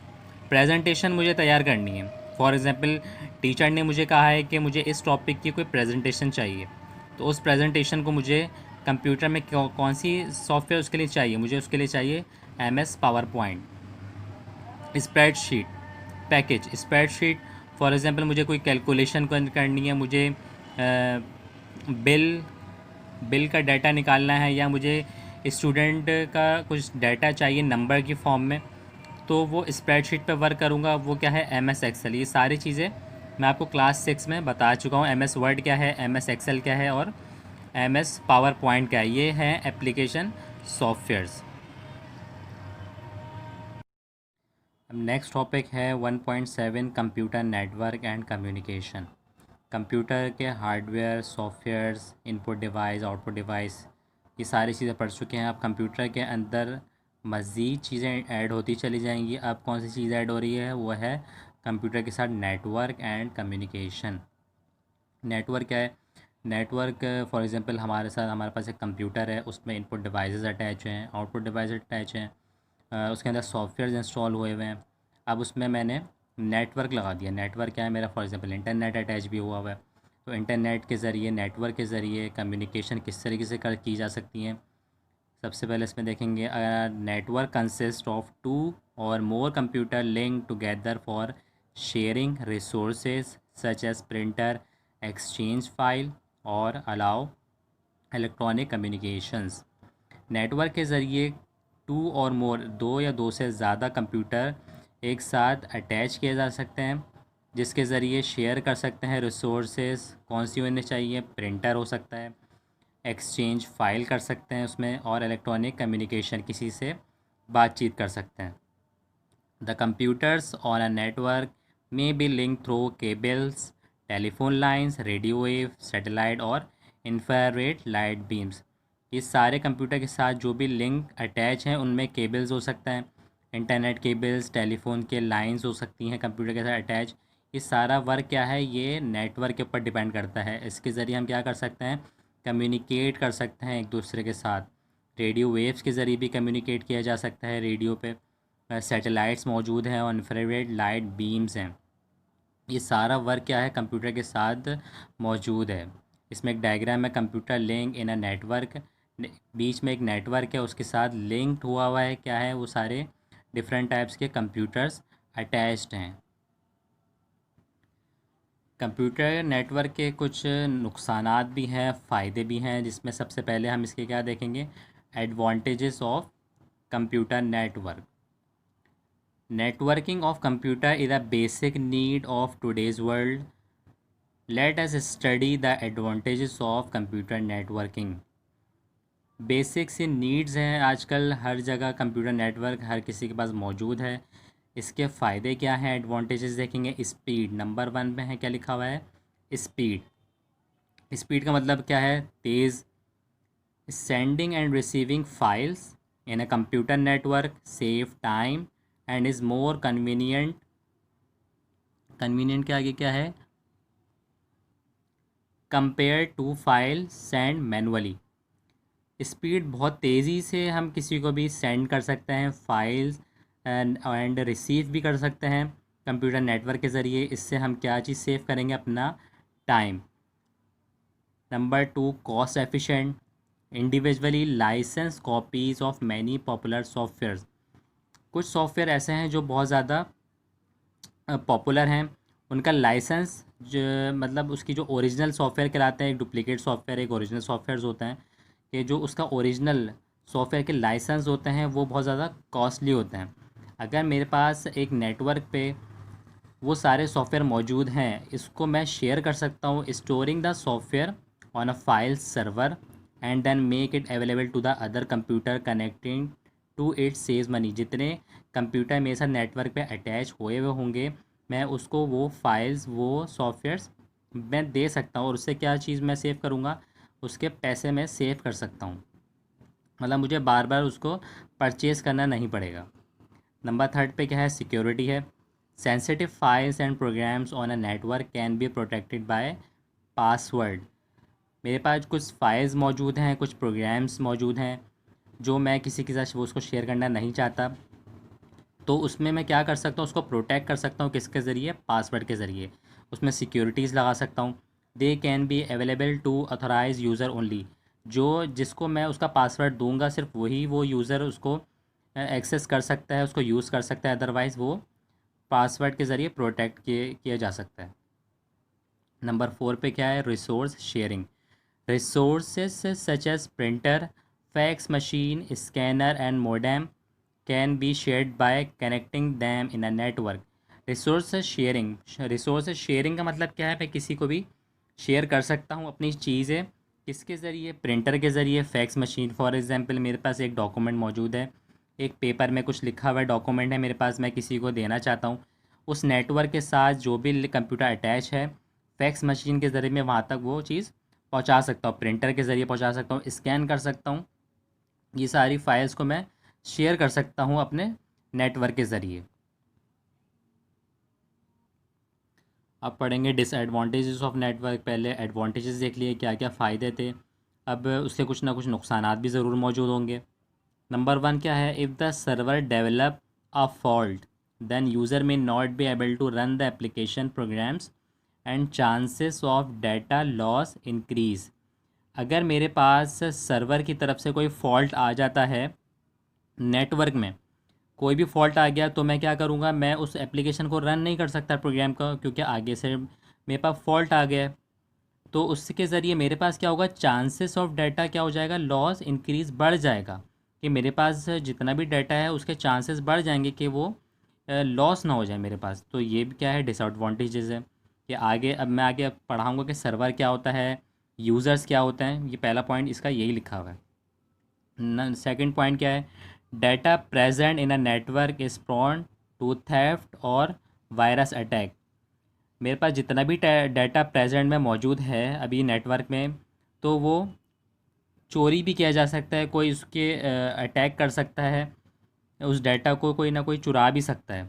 Speaker 1: प्रेजेंटेशन मुझे तैयार करनी है, फॉर एग्ज़ाम्पल टीचर ने मुझे कहा है कि मुझे इस टॉपिक की कोई प्रेजेंटेशन चाहिए, तो उस प्रेजेंटेशन को मुझे कंप्यूटर में कौन सी सॉफ्टवेयर उसके लिए चाहिए, मुझे उसके लिए चाहिए MS power point. Spreadsheet package, spreadsheet for example मुझे कोई कैलकुलेशन करनी है, मुझे बिल बिल का डाटा निकालना है, या मुझे स्टूडेंट का कुछ डाटा चाहिए नंबर की फॉर्म में, तो वो स्प्रेडशीट पे वर्क करूँगा। वो क्या है, MS एक्सेल। ये सारी चीज़ें मैं आपको क्लास 6 में बता चुका हूँ। MS वर्ड क्या है, MS एक्सेल क्या है और MS पावर पॉइंट क्या है। ये हैं एप्लीकेशन सॉफ्टवेयर्स। अब नेक्स्ट टॉपिक है 1.7 computer network and communication. Computer के hardware, softwares, input device, output device, ये सारी चीज़ें पढ़ चुके हैं। अब कंप्यूटर के अंदर मज़ीद चीज़ें ऐड होती चली जाएंगी। अब कौन सी चीज़ ऐड हो रही है, वो है कंप्यूटर के साथ नेटवर्क एंड कम्युनिकेशन। नेटवर्क क्या है, नेटवर्क फॉर एग्ज़ाम्पल हमारे पास एक कंप्यूटर है, उसमें इनपुट डिवाइसेस अटैच हैं, आउटपुट डिवाइस अटैच हैं, उसके अंदर सॉफ्टवेयर इंस्टॉल हुए हुए हैं। अब उसमें मैंने नेटवर्क लगा दिया। नेटवर्क क्या है मेरा, फॉर एग्ज़ाम्पल इंटरनेट अटैच भी हुआ हुआ है। तो इंटरनेट के ज़रिए, नेटवर्क के ज़रिए कम्युनिकेशन किस तरीके से की जा सकती हैं। सबसे पहले इसमें देखेंगे, नेटवर्क कंसिस्ट ऑफ 2 और more computer link together for sharing resources such as printer, exchange file और अलाउ इलेक्ट्रॉनिक कम्युनिकेशंस। नेटवर्क के ज़रिए 2 और मोर, 2 या 2 से ज़्यादा कंप्यूटर एक साथ अटैच किए जा सकते हैं, जिसके ज़रिए शेयर कर सकते हैं रिसोर्सेज। कौन सी उन्हें चाहिए, प्रिंटर हो सकता है, एक्सचेंज फ़ाइल कर सकते हैं उसमें, और इलेक्ट्रॉनिक कम्युनिकेशन, किसी से बातचीत कर सकते हैं। The computers on a network may be linked through cables, telephone lines, radio wave, satellite और infrared light beams. ये सारे कंप्यूटर के साथ जो भी लिंक अटैच हैं उनमें केबल्स हो सकता है, इंटरनेट केबल्स, टेलीफोन के लाइंस हो सकती हैं कंप्यूटर के साथ अटैच। ये सारा वर्क क्या है, ये नेटवर्क के ऊपर डिपेंड करता है। इसके ज़रिए हम क्या कर सकते हैं, कम्युनिकेट कर सकते हैं एक दूसरे के साथ। रेडियो वेव्स के ज़रिए भी कम्युनिकेट किया जा सकता है, रेडियो पे सैटेलाइट्स मौजूद हैं और इंफ्रारेड लाइट बीम्स हैं। ये सारा वर्क क्या है, कंप्यूटर के साथ मौजूद है। इसमें एक डायग्राम है, computer link in a network. बीच में एक नेटवर्क है, उसके साथ लिंक्ड हुआ है क्या है, वो सारे डिफरेंट टाइप्स के कंप्यूटर्स अटैच्ड हैं। कंप्यूटर नेटवर्क के कुछ नुकसानात भी हैं, फ़ायदे भी हैं, जिसमें सबसे पहले हम इसके क्या देखेंगे, advantages of computer network. Networking of computer is a basic need of today's world. Let us study the advantages of computer networking. Basic सी नीड्स हैं, आजकल हर जगह कंप्यूटर नेटवर्क हर किसी के पास मौजूद है। इसके फ़ायदे क्या हैं, एडवांटेजेस देखेंगे। स्पीड नंबर 1 में है, क्या लिखा हुआ है, स्पीड। स्पीड का मतलब क्या है, तेज़। Sending and receiving files in a computer network save time and is more convenient. Convenient के आगे क्या है, compare to file send manually. Speed बहुत तेज़ी से हम किसी को भी सेंड कर सकते हैं फाइल्स एंड रिसीव भी कर सकते हैं कंप्यूटर नेटवर्क के ज़रिए। इससे हम क्या चीज़ सेव करेंगे, अपना time. Number 2, cost efficient. Individually license copies of many popular softwares. कुछ सॉफ्टवेयर ऐसे हैं जो बहुत ज़्यादा पॉपुलर हैं, उनका लाइसेंस जो मतलब उसकी जो ओरिजिनल सॉफ्टवेयर कहलाते हैं, एक डुप्लीकेट सॉफ्टवेयर एक ओरिजिनल सॉफ्टवेयर्स होते हैं, कि जो उसका ओरिजिनल सॉफ्टवेयर के लाइसेंस होते हैं वो बहुत ज़्यादा कॉस्टली होते हैं। अगर मेरे पास एक नेटवर्क पे वो सारे सॉफ्टवेयर मौजूद हैं, इसको मैं शेयर कर सकता हूँ, storing the software on a file server and then make it available to the other computer connecting to it save money. जितने कंप्यूटर मेरे साथ नेटवर्क पे अटैच हुए हुए होंगे, मैं उसको वो फाइल्स वो सॉफ्टवेयर्स मैं दे सकता हूँ, और उससे क्या चीज़ मैं सेव करूँगा, उसके पैसे मैं सेव कर सकता हूँ। मतलब मुझे बार बार उसको परचेज़ करना नहीं पड़ेगा। नंबर 3 पे क्या है, सिक्योरिटी है। Sensitive files and programs on a network can be protected by password. मेरे पास कुछ फाइल्स मौजूद हैं, कुछ प्रोग्राम्स मौजूद हैं जो मैं किसी के साथ वो उसको शेयर करना नहीं चाहता, तो उसमें मैं क्या कर सकता हूँ, उसको प्रोटेक्ट कर सकता हूँ, किसके ज़रिए, पासवर्ड के ज़रिए। उसमें सिक्योरिटीज़ लगा सकता हूँ। They can be available to authorise user only. जो जिसको मैं उसका पासवर्ड दूंगा सिर्फ वही वो यूज़र उसको एक्सेस कर सकता है, उसको यूज़ कर सकता है, अदरवाइज़ वो पासवर्ड के ज़रिए प्रोटेक्ट किया जा सकता है। नंबर 4 पे क्या है, resource sharing. Resources such as printer, fax machine, scanner and modem can be shared by connecting them in a network. Resource sharing. Resource sharing का मतलब क्या है, मैं किसी को भी शेयर कर सकता हूँ अपनी चीज़ें, किसके ज़रिए, प्रिंटर के ज़रिए, फैक्स मशीन। फॉर एग्जांपल मेरे पास एक डॉक्यूमेंट मौजूद है, एक पेपर में कुछ लिखा हुआ डॉक्यूमेंट है मेरे पास, मैं किसी को देना चाहता हूँ। उस नेटवर्क के साथ जो भी कंप्यूटर अटैच है, फैक्स मशीन के ज़रिए मैं वहाँ तक वो चीज़ पहुँचा सकता हूँ, प्रिंटर के ज़रिए पहुँचा सकता हूँ, स्कैन कर सकता हूँ। ये सारी फाइल्स को मैं शेयर कर सकता हूँ अपने नेटवर्क के ज़रिए। अब पढ़ेंगे डिसएडवांटेजेस ऑफ नेटवर्क। पहले एडवांटेजेस देख लिए, क्या क्या फ़ायदे थे, अब उसके कुछ ना कुछ नुकसानात भी ज़रूर मौजूद होंगे। नंबर 1 क्या है, if the server develop a fault then user may not be able to run the application programs and chances of data loss increase. अगर मेरे पास सर्वर की तरफ से कोई फॉल्ट आ जाता है, नेटवर्क में कोई भी फॉल्ट आ गया, तो मैं क्या करूँगा, मैं उस एप्लीकेशन को रन नहीं कर सकता प्रोग्राम का, क्योंकि आगे से मेरे पास फॉल्ट आ गया है। तो उसके ज़रिए मेरे पास क्या होगा, चांसेस ऑफ डाटा क्या हो जाएगा, लॉस इंक्रीज़, बढ़ जाएगा, कि मेरे पास जितना भी डाटा है उसके चांसेस बढ़ जाएंगे कि वो लॉस ना हो जाए मेरे पास। तो ये भी क्या है, डिसएडवांटेजेस है। कि आगे अब मैं आगे पढ़ाऊँगा कि सर्वर क्या होता है, यूज़र्स क्या होते हैं। ये पहला पॉइंट इसका यही लिखा हुआ है। सेकंड पॉइंट क्या है, data present in a network is prone to theft और वायरस अटैक। मेरे पास जितना भी डाटा प्रेजेंट में मौजूद है अभी नेटवर्क में, तो वो चोरी भी किया जा सकता है, कोई उसके अटैक कर सकता है, उस डाटा को कोई ना कोई चुरा भी सकता है।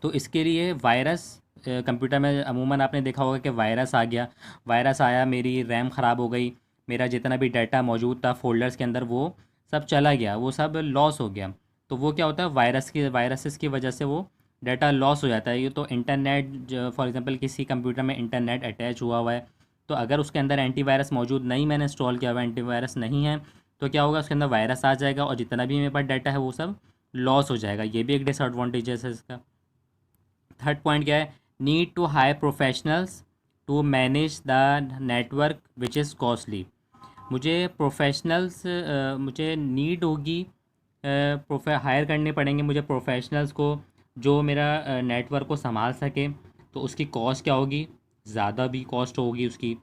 Speaker 1: तो इसके लिए वायरस, कंप्यूटर में अमूमन आपने देखा होगा कि वायरस आ गया, वायरस आया, मेरी रैम ख़राब हो गई, मेरा जितना भी डाटा मौजूद था फ़ोल्डर्स के अंदर वो सब चला गया, वो सब लॉस हो गया। तो वो क्या होता है, वायरसेस की वजह से वो डाटा लॉस हो जाता है। ये तो इंटरनेट, फॉर एग्जांपल किसी कंप्यूटर में इंटरनेट अटैच हुआ है, तो अगर उसके अंदर एंटीवायरस मौजूद नहीं, मैंने इंस्टॉल किया हुआ एंटीवायरस नहीं है, तो क्या होगा, उसके अंदर वायरस आ जाएगा और जितना भी मेरे पास डाटा है वो सब लॉस हो जाएगा। ये भी एक डिसएडवांटेजेस है इसका। थर्ड पॉइंट क्या है, need to hire professionals to manage the network which is costly. मुझे प्रोफेशनल्स, मुझे नीड होगी, हायर करने पड़ेंगे मुझे प्रोफेशनल्स को जो मेरा नेटवर्क को संभाल सके। तो उसकी कॉस्ट क्या होगी, ज़्यादा भी कॉस्ट होगी उसकी।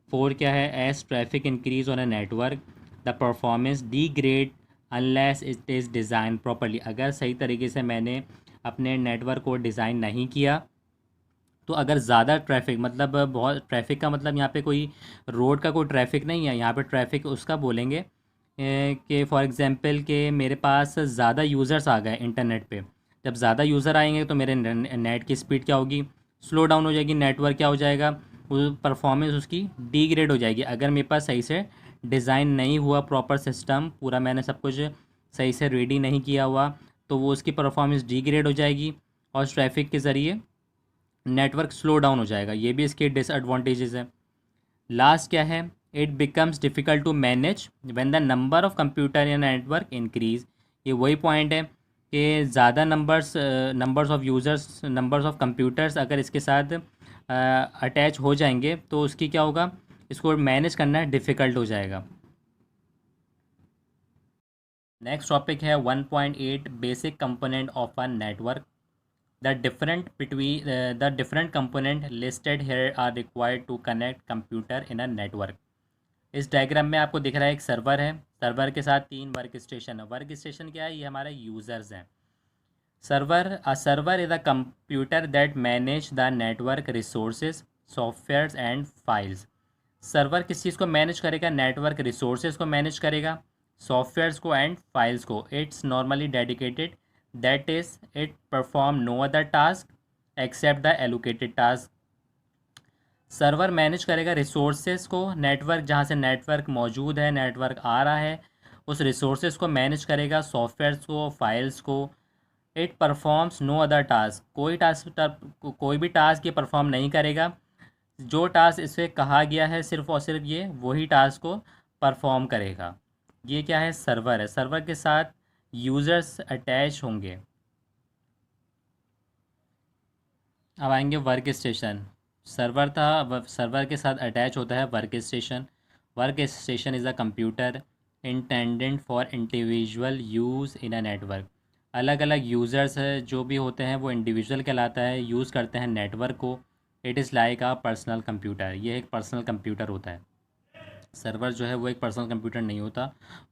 Speaker 1: फोर क्या है, as traffic increase on a network the performance degrade unless it is design properly. अगर सही तरीके से मैंने अपने नेटवर्क को डिज़ाइन नहीं किया, तो अगर ज़्यादा ट्रैफिक, मतलब बहुत ट्रैफिक का मतलब यहाँ पे कोई रोड का कोई ट्रैफिक नहीं है, यहाँ पे ट्रैफिक उसका बोलेंगे कि फॉर एग्ज़ाम्पल कि मेरे पास ज़्यादा यूज़र्स आ गए इंटरनेट पे। जब ज़्यादा यूज़र आएंगे तो मेरे नेट की स्पीड क्या होगी, स्लो डाउन हो जाएगी, नेटवर्क क्या हो जाएगा, वो परफॉर्मेंस उसकी डिग्रेड हो जाएगी। अगर मेरे पास सही से डिज़ाइन नहीं हुआ, प्रॉपर सिस्टम पूरा मैंने सब कुछ सही से रेडी नहीं किया हुआ, तो वो उसकी परफॉर्मेंस डिग्रेड हो जाएगी और ट्रैफिक के ज़रिए नेटवर्क स्लो डाउन हो जाएगा। ये भी इसके डिसएडवांटेजेस है। लास्ट क्या है, it becomes difficult to manage when the number of computer in network increase. ये वही पॉइंट है कि ज़्यादा numbers of users, numbers of computers अगर इसके साथ अटैच हो जाएंगे तो उसकी क्या होगा, इसको मैनेज करना डिफ़िकल्ट हो जाएगा। नेक्स्ट टॉपिक है 1.8 basic component of a network. The different component listed here are required to connect computer in a network. इस डायग्राम में आपको दिख रहा है एक सर्वर है, सर्वर के साथ 3 वर्क स्टेशन है। वर्क स्टेशन क्या है, ये हमारे यूज़र्स हैं। Server is a computer that manage the network resources, softwares and files. Server किस चीज़ को मैनेज करेगा, नेटवर्क रिसोर्सेज को मैनेज करेगा, सॉफ्टवेयर्स को एंड फाइल्स को। It's normally dedicated, that is it perform no other task except the allocated task. Server manage करेगा रिसोर्सेज को, नेटवर्क जहाँ से नेटवर्क मौजूद है, नेटवर्क आ रहा है, उस रिसोर्सेज को मैनेज करेगा, सॉफ्टवेयर्स को, फाइल्स को। It performs no other task, कोई भी टास्क ये परफॉर्म नहीं करेगा। जो टास्क इसे कहा गया है सिर्फ और सिर्फ ये वही टास्क को परफॉर्म करेगा। ये क्या है, सर्वर है। सर्वर के साथ यूज़र्स अटैच होंगे। अब आएंगे वर्क स्टेशन। सर्वर था, सर्वर के साथ अटैच होता है work station. Work station is a computer intended for individual use in a network. अलग अलग यूज़र्स है जो भी होते हैं वो इंडिविजुअल कहलाता है, यूज़ करते हैं नेटवर्क को। It is like a personal computer, ये एक पर्सनल कंप्यूटर होता है। सर्वर जो है वो एक पर्सनल कंप्यूटर नहीं होता,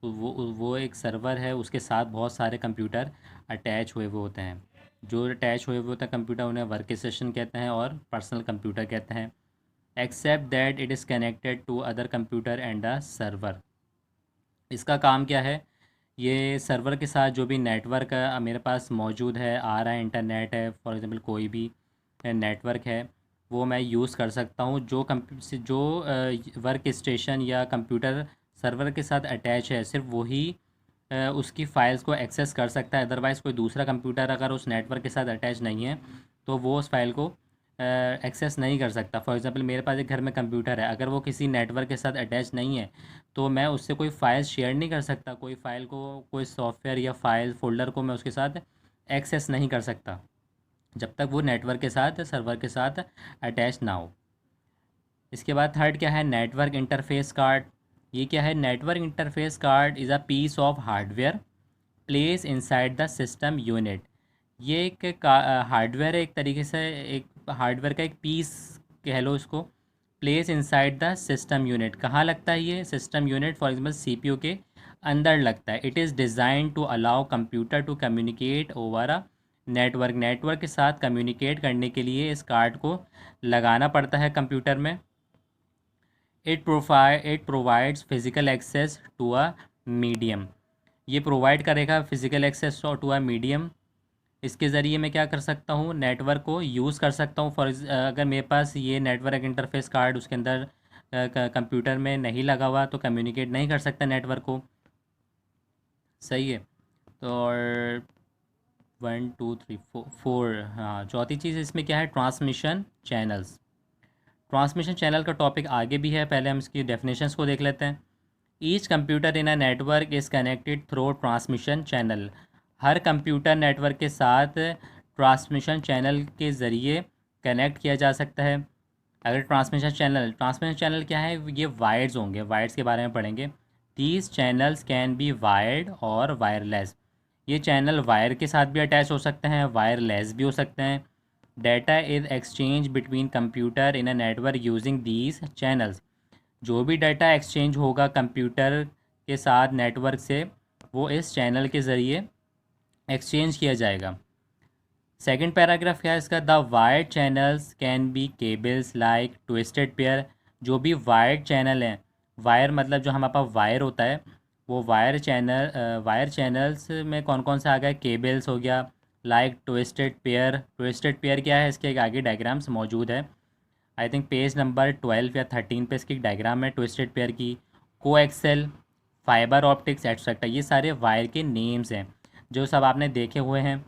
Speaker 1: वो एक सर्वर है, उसके साथ बहुत सारे कंप्यूटर अटैच हुए हुए होते हैं। जो अटैच हुए हुए होते हैं कंप्यूटर उन्हें वर्क स्टेशन कहते हैं और पर्सनल कंप्यूटर कहते हैं। Except that it is connected to other computer and the server. इसका काम क्या है, ये सर्वर के साथ जो भी नेटवर्क मेरे पास मौजूद है, आ रहा है, इंटरनेट है, फॉर एग्ज़ाम्पल कोई भी नेटवर्क है, वो मैं यूज़ कर सकता हूँ। जो वर्क स्टेशन या कंप्यूटर सर्वर के साथ अटैच है सिर्फ वही उसकी फ़ाइल्स को एक्सेस कर सकता है। अदरवाइज़ कोई दूसरा कंप्यूटर अगर उस नेटवर्क के साथ अटैच नहीं है तो वो उस फाइल को एक्सेस नहीं कर सकता। फॉर एग्ज़ाम्पल मेरे पास एक घर में कंप्यूटर है, अगर वो किसी नेटवर्क के साथ अटैच नहीं है तो मैं उससे कोई फ़ाइल शेयर नहीं कर सकता, कोई फ़ाइल को, कोई सॉफ्टवेयर या फाइल फ़ोल्डर को मैं उसके साथ एक्सेस नहीं कर सकता जब तक वो नेटवर्क के साथ, सर्वर के साथ अटैच ना हो। इसके बाद थर्ड क्या है, नेटवर्क इंटरफेस कार्ड। ये क्या है, network interface card is a piece of hardware place inside the system unit. ये एक हार्डवेयर है, एक तरीके से एक हार्डवेयर का एक पीस कह लो इसको। Place inside the system unit, कहाँ लगता है ये system unit, for example CPU के अंदर लगता है। It is design to allow computer to communicate over a network के साथ कम्युनिकेट करने के लिए इस कार्ड को लगाना पड़ता है कंप्यूटर में। It provides physical access to a medium. ये प्रोवाइड करेगा physical access to a medium. इसके ज़रिए मैं क्या कर सकता हूँ, नेटवर्क को यूज़ कर सकता हूँ। अगर मेरे पास ये नेटवर्क इंटरफेस कार्ड उसके अंदर कंप्यूटर में नहीं लगा हुआ तो कम्युनिकेट नहीं कर सकता नेटवर्क को। सही है। तो और 1 2 3 4 हाँ, चौथी चीज़ इसमें क्या है, ट्रांसमिशन चैनल्स। ट्रांसमिशन चैनल का टॉपिक आगे भी है, पहले हम इसकी डेफिनेशंस को देख लेते हैं। Each computer in a network is connected through transmission channel. Her computer network के साथ ट्रांसमिशन चैनल के ज़रिए कनेक्ट किया जा सकता है। अगर ट्रांसमिशन चैनल क्या है, ये वायर्स होंगे, वायर्स के बारे में पढ़ेंगे। These channels can be wired और वायरलेस। ये चैनल वायर के साथ भी अटैच हो सकते हैं, वायरलेस भी हो सकते हैं। Data is exchange between computer in a network using these channels. जो भी डाटा एक्सचेंज होगा कंप्यूटर के साथ नेटवर्क से, वो इस चैनल के ज़रिए एक्सचेंज किया जाएगा। सेकंड पैराग्राफ क्या है इसका, the wired channels can be cables like twisted pair. जो भी वायर्ड चैनल हैं, वायर मतलब जो हमारे पास वायर होता है, वो वायर चैनल्स में कौन कौन सा आ गया, केबल्स हो गया, like twisted pair. Twisted pair क्या है, इसके एक आगे डायग्राम्स मौजूद है। आई थिंक पेज नंबर 12 या 13 पे इसकी डायग्राम है ट्विस्टेड पेयर की। कोएक्सेल, फाइबर ऑप्टिक्स एट्सेट्रा, ये सारे वायर के नेम्स हैं जो सब आपने देखे हुए हैं।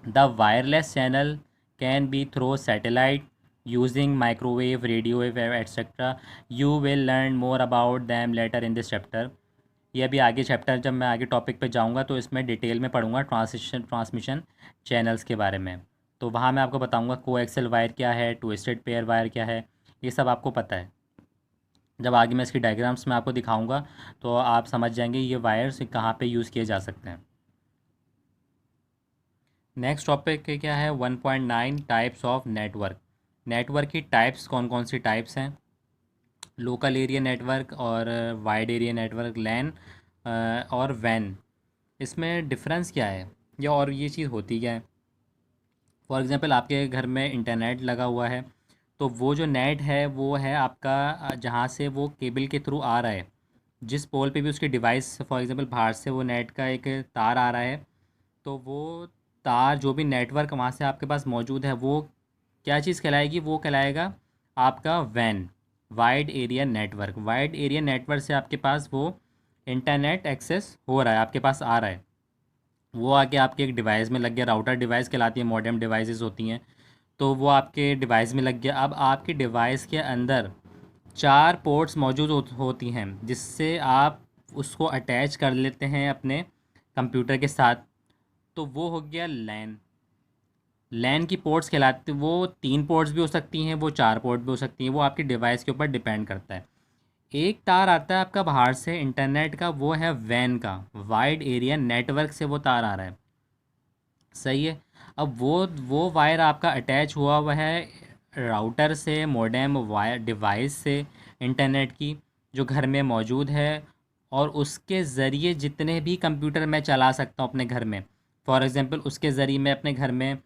Speaker 1: The wireless channel can be through satellite using microwave, radio wave etcetera. You will learn more about them later in this chapter. ये अभी आगे चैप्टर, जब मैं आगे टॉपिक पे जाऊंगा तो इसमें डिटेल में पढ़ूंगा ट्रांसमिशन चैनल्स के बारे में। तो वहाँ मैं आपको बताऊंगा कोएक्सियल वायर क्या है, ट्विस्टेड पेयर वायर क्या है, ये सब आपको पता है। जब आगे मैं इसकी डायग्राम्स में आपको दिखाऊंगा तो आप समझ जाएंगे ये वायर्स कहाँ पे यूज़ किए जा सकते हैं। नेक्स्ट टॉपिक क्या है, 1.9 टाइप्स ऑफ नेटवर्क। नेटवर्क की टाइप्स कौन कौन सी टाइप्स हैं, लोकल एरिया नेटवर्क और वाइड एरिया नेटवर्क, लैन और वैन। इसमें डिफरेंस क्या है, या और ये चीज़ होती क्या है। फॉर एग्ज़ाम्पल आपके घर में इंटरनेट लगा हुआ है, तो वो जो नेट है वो है आपका जहाँ से वो केबल के थ्रू आ रहा है, जिस पोल पे भी उसकी डिवाइस, फॉर एग्ज़ाम्पल बाहर से वो नेट का एक तार आ रहा है, तो वो तार जो भी नेटवर्क वहाँ से आपके पास मौजूद है, वो क्या चीज़ कहलाएगी, वो कहलाएगा आपका वैन, wide area network. Wide area network से आपके पास वो इंटरनेट एक्सेस हो रहा है, आपके पास आ रहा है, वो आके आपके एक डिवाइस में लग गया। राउटर डिवाइस कहलाती है, मॉडेम डिवाइसेस होती हैं, तो वो आपके डिवाइस में लग गया। अब आपकी डिवाइस के अंदर 4 पोर्ट्स मौजूद होती हैं, जिससे आप उसको अटैच कर लेते हैं अपने कंप्यूटर के साथ, तो वो हो गया लैन। लैन की पोर्ट्स कहलाती, वो 3 पोर्ट्स भी हो सकती हैं, वो 4 पोर्ट भी हो सकती हैं, वो आपकी डिवाइस के ऊपर डिपेंड करता है। एक तार आता है आपका बाहर से इंटरनेट का, वो है वैन का, वाइड एरिया नेटवर्क से वो तार आ रहा है। सही है। अब वो वायर आपका अटैच हुआ हुआ है राउटर से, मॉडेम वायर डिवाइस से, इंटरनेट की, जो घर में मौजूद है, और उसके ज़रिए जितने भी कंप्यूटर मैं चला सकता हूँ अपने घर में। फॉर एग्ज़ाम्पल उसके ज़रिए मैं अपने घर में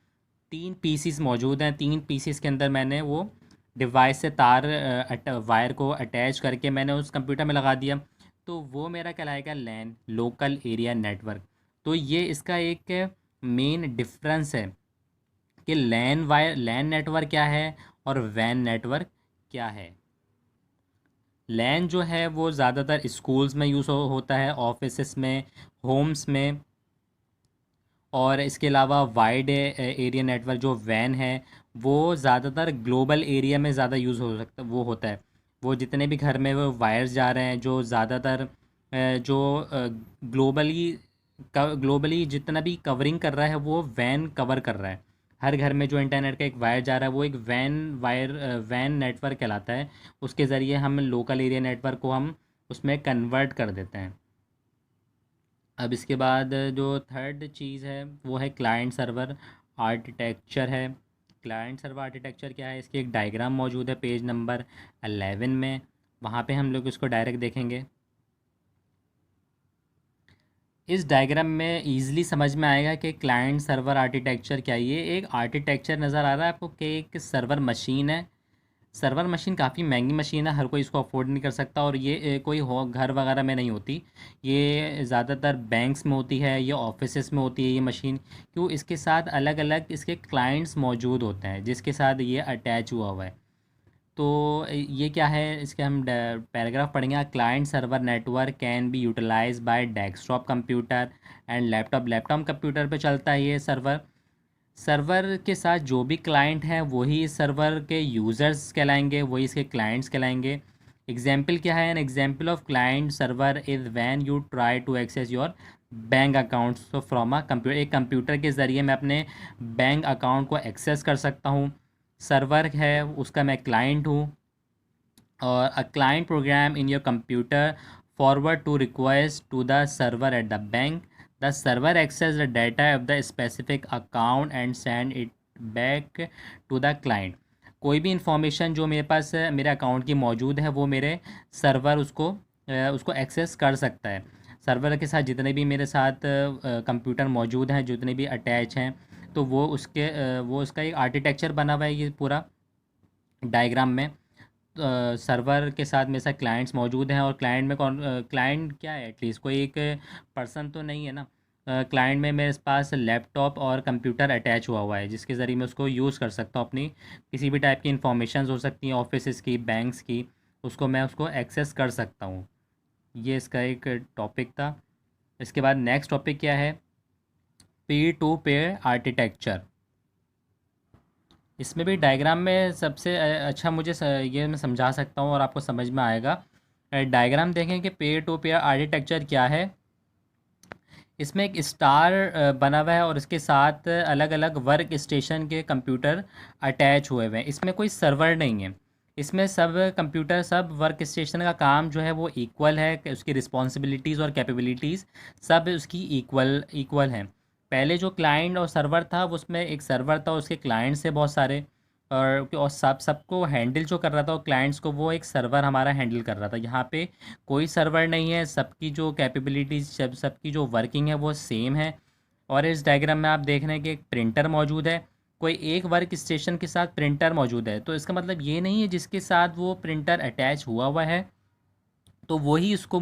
Speaker 1: 3 पीसीस मौजूद हैं, 3 पीसीस के अंदर मैंने वो डिवाइस से तार वायर को अटैच करके मैंने उस कंप्यूटर में लगा दिया, तो वो मेरा कहलाएगा लैन, लोकल एरिया नेटवर्क। तो ये इसका एक मेन डिफरेंस है कि लैन नेटवर्क क्या है और वैन नेटवर्क क्या है। लैन जो है वो ज़्यादातर स्कूल्स में यूज़ होता है, ऑफिसेस में, होम्स में। और इसके अलावा वाइड एरिया नेटवर्क जो वैन है, वो ज़्यादातर ग्लोबल एरिया में ज़्यादा यूज़ हो सकता, वो होता है। वो जितने भी घर में वो वायर्स जा रहे हैं, जो ज़्यादातर जो ग्लोबली ग्लोबली जितना भी कवरिंग कर रहा है, वो वैन कवर कर रहा है। हर घर में जो इंटरनेट का एक वायर जा रहा है, वो एक वैन नेटवर्क कहलाता है। उसके ज़रिए हम लोकल एरिया नेटवर्क को हम उसमें कन्वर्ट कर देते हैं। अब इसके बाद जो थर्ड चीज़ है वो है क्लाइंट सर्वर आर्किटेक्चर है। क्लाइंट सर्वर आर्किटेक्चर क्या है, इसकी एक डायग्राम मौजूद है पेज नंबर 11 में, वहाँ पे हम लोग इसको डायरेक्ट देखेंगे। इस डायग्राम में ईज़िली समझ में आएगा कि क्लाइंट सर्वर आर्किटेक्चर क्या है। ये एक आर्किटेक्चर नज़र आ रहा है आपको कि एक सर्वर मशीन है। सर्वर मशीन काफ़ी महंगी मशीन है, हर कोई इसको अफोर्ड नहीं कर सकता, और ये कोई हो घर वगैरह में नहीं होती। ये ज़्यादातर बैंक्स में होती है, ये ऑफिसेस में होती है ये मशीन। क्यों? इसके साथ अलग अलग इसके क्लाइंट्स मौजूद होते हैं जिसके साथ ये अटैच हुआ हुआ है। तो ये क्या है, इसके हम पैराग्राफ पढ़ेंगे। Client server network can be utilise by desktop computer and laptop. Laptop computer पे चलता है ये सर्वर। सर्वर के साथ जो भी क्लाइंट हैं वही इस सर्वर के यूज़र्स कहलाएंगे, वही इसके क्लाइंट्स कहलाएंगे। एग्जाम्पल क्या है? An example of client server is when you try to access your bank accounts from a computer. एक कंप्यूटर के ज़रिए मैं अपने बैंक अकाउंट को एक्सेस कर सकता हूँ। सर्वर है उसका मैं क्लाइंट हूँ। और a client program in your computer forward to request to the server at the bank. The server access the data of the specific account and send it back to the client. कोई भी इंफॉर्मेशन जो मेरे पास मेरे अकाउंट की मौजूद है वो मेरे सर्वर उसको एक्सेस कर सकता है। सर्वर के साथ जितने भी मेरे साथ कंप्यूटर मौजूद हैं, जितने भी अटैच हैं, तो वो उसका एक आर्किटेक्चर बना हुआ है ये पूरा डायग्राम में। सर्वर के साथ मेरे साथ क्लाइंट्स मौजूद हैं, और क्लाइंट में कौन क्लाइंट क्या है, एटलीस्ट कोई एक पर्सन तो नहीं है ना। क्लाइंट में मेरे पास लैपटॉप और कंप्यूटर अटैच हुआ हुआ है जिसके ज़रिए मैं उसको यूज़ कर सकता हूँ। अपनी किसी भी टाइप की इंफॉर्मेशन हो सकती हैं ऑफिस की, बैंक्स की, मैं उसको एक्सेस कर सकता हूँ। ये इसका एक टॉपिक था। इसके बाद नेक्स्ट टॉपिक क्या है? Peer to pair architecture. इसमें भी डायग्राम में सबसे अच्छा मुझे ये मैं समझा सकता हूँ और आपको समझ में आएगा। डायग्राम देखें कि पेयर टू पेयर आर्किटेक्चर क्या है। इसमें एक स्टार बना हुआ है और इसके साथ अलग अलग वर्क स्टेशन के कंप्यूटर अटैच हुए हुए हैं। इसमें कोई सर्वर नहीं है। इसमें सब कंप्यूटर, सब वर्क स्टेशन का काम जो है वो इक्वल है, उसकी रिस्पॉन्सिबिलिटीज़ और कैपेबिलिटीज़ सब उसकी इक्वल इक्वल हैं। पहले जो क्लाइंट और सर्वर था उसमें एक सर्वर था, उसके क्लाइंट्स थे बहुत सारे, और सबको हैंडल जो कर रहा था, और क्लाइंट्स को वो एक सर्वर हमारा हैंडल कर रहा था। यहाँ पे कोई सर्वर नहीं है, सबकी जो कैपेबिलिटीज़, सबकी जो वर्किंग है वो सेम है। और इस डायग्राम में आप देख रहे हैं कि एक प्रिंटर मौजूद है। कोई एक वर्क स्टेशन के साथ प्रिंटर मौजूद है, तो इसका मतलब ये नहीं है जिसके साथ वो प्रिंटर अटैच हुआ हुआ है तो वही उसको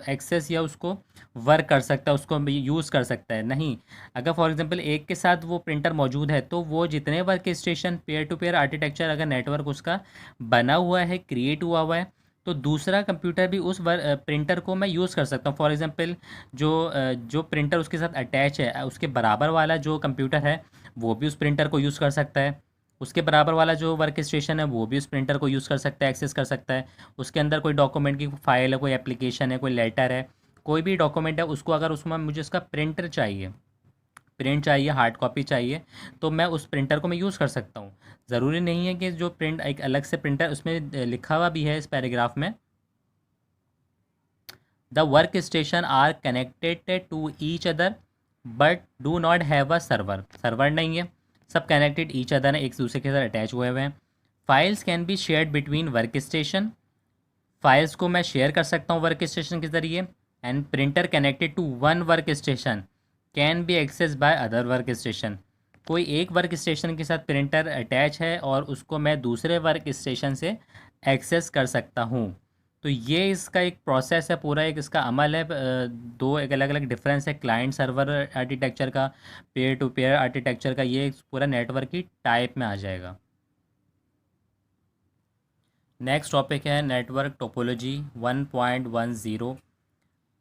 Speaker 1: एक्सेस या उसको वर्क कर सकता है, उसको यूज़ कर सकता है। नहीं, अगर फॉर एग्जांपल एक के साथ वो प्रिंटर मौजूद है तो वो जितने work station, pair to pair architecture अगर नेटवर्क उसका बना हुआ है, क्रिएट हुआ हुआ है, तो दूसरा कंप्यूटर भी उस प्रिंटर को मैं यूज़ कर सकता हूँ। फॉर एग्जांपल जो प्रिंटर उसके साथ अटैच है, उसके बराबर वाला जो कंप्यूटर है वो भी उस प्रिंटर को यूज़ कर सकता है। उसके बराबर वाला जो वर्क स्टेशन है वो भी उस प्रिंटर को यूज़ कर सकता है, एक्सेस कर सकता है। उसके अंदर कोई डॉक्यूमेंट की फ़ाइल है, कोई एप्लीकेशन है, कोई लेटर है, कोई भी डॉक्यूमेंट है, उसको अगर उसमें मुझे उसका प्रिंट चाहिए, हार्ड कॉपी चाहिए, तो मैं उस प्रिंटर को मैं यूज़ कर सकता हूँ। ज़रूरी नहीं है कि जो प्रिंट, एक अलग से प्रिंटर उसमें लिखा हुआ भी है इस पैराग्राफ में, the work station are connected to each other but do not have a server. Server नहीं है, सब कनेक्टेड ईच अदर है, एक दूसरे के साथ अटैच हुए हुए हैं। Files can be shared between work station. Files को मैं शेयर कर सकता हूँ वर्क स्टेशन के ज़रिए। And printer connected to one work station can be access by other work station. कोई एक वर्क स्टेशन के साथ प्रिंटर अटैच है और उसको मैं दूसरे वर्क स्टेशन से एक्सेस कर सकता हूँ। तो ये इसका एक प्रोसेस है, पूरा एक इसका अमल है। दो एक अलग अलग डिफरेंस है क्लाइंट सर्वर आर्किटेक्चर का, पेयर टू पेयर आर्किटेक्चर का। ये पूरा नेटवर्क की टाइप में आ जाएगा। नेक्स्ट टॉपिक है नेटवर्क टोपोलॉजी 1.10।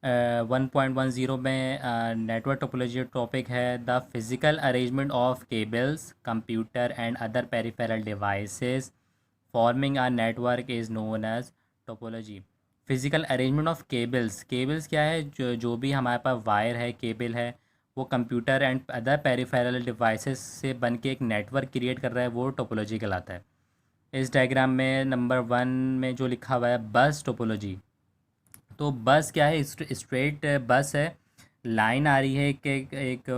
Speaker 1: 1.10 में नेटवर्क टोपोलॉजी टॉपिक है the physical arrangement of cables, computer and other peripheral devices forming a network is known as topology. Physical arrangement of cables. Cables क्या है? जो भी हमारे पास वायर है, केबल है, वो computer and other peripheral devices से बन के एक नेटवर्क क्रिएट कर रहा है, वो टोपोलॉजी कहलाता है। इस डायग्राम में नंबर 1 में जो लिखा हुआ है बस टोपोलॉजी। तो बस क्या है? स्ट्रेट बस है, लाइन आ रही है, एक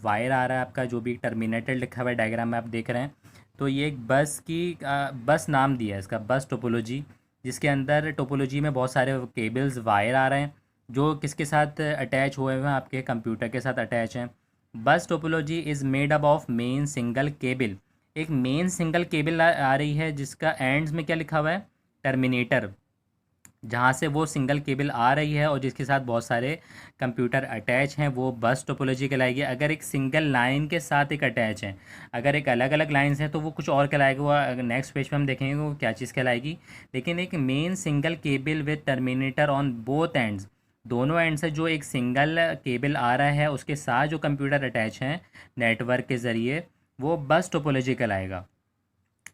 Speaker 1: वायर आ रहा है आपका, जो भी टर्मिनेटेड लिखा हुआ है डायग्राम में आप देख रहे हैं। तो ये एक बस की बस नाम दिया है इसका, बस टोपोलॉजी, जिसके अंदर टोपोलॉजी में बहुत सारे केबल्स, वायर आ रहे हैं। जो किसके साथ अटैच हुए हुए हैं, आपके कंप्यूटर के साथ अटैच हैं। बस topology is made up of men single cable. एक मेन सिंगल केबल आ रही है जिसका एंड्स में क्या लिखा हुआ है, टर्मिनेटर, जहाँ से वो सिंगल केबल आ रही है और जिसके साथ बहुत सारे कंप्यूटर अटैच हैं, वो बस टोपोलॉजी कहलाएगी। अगर एक सिंगल लाइन के साथ एक अटैच है, अगर एक अलग अलग लाइंस हैं तो वो कुछ और कहलाएगा, वो नेक्स्ट पेज पे हम देखेंगे वो क्या चीज़ कहलाएगी। लेकिन एक men single cable with terminator on both ends, दोनों एंड से जो एक सिंगल केबल आ रहा है उसके साथ जो कंप्यूटर अटैच हैं नेटवर्क के ज़रिए, वो बस टोपोलॉजी कहलाएगा।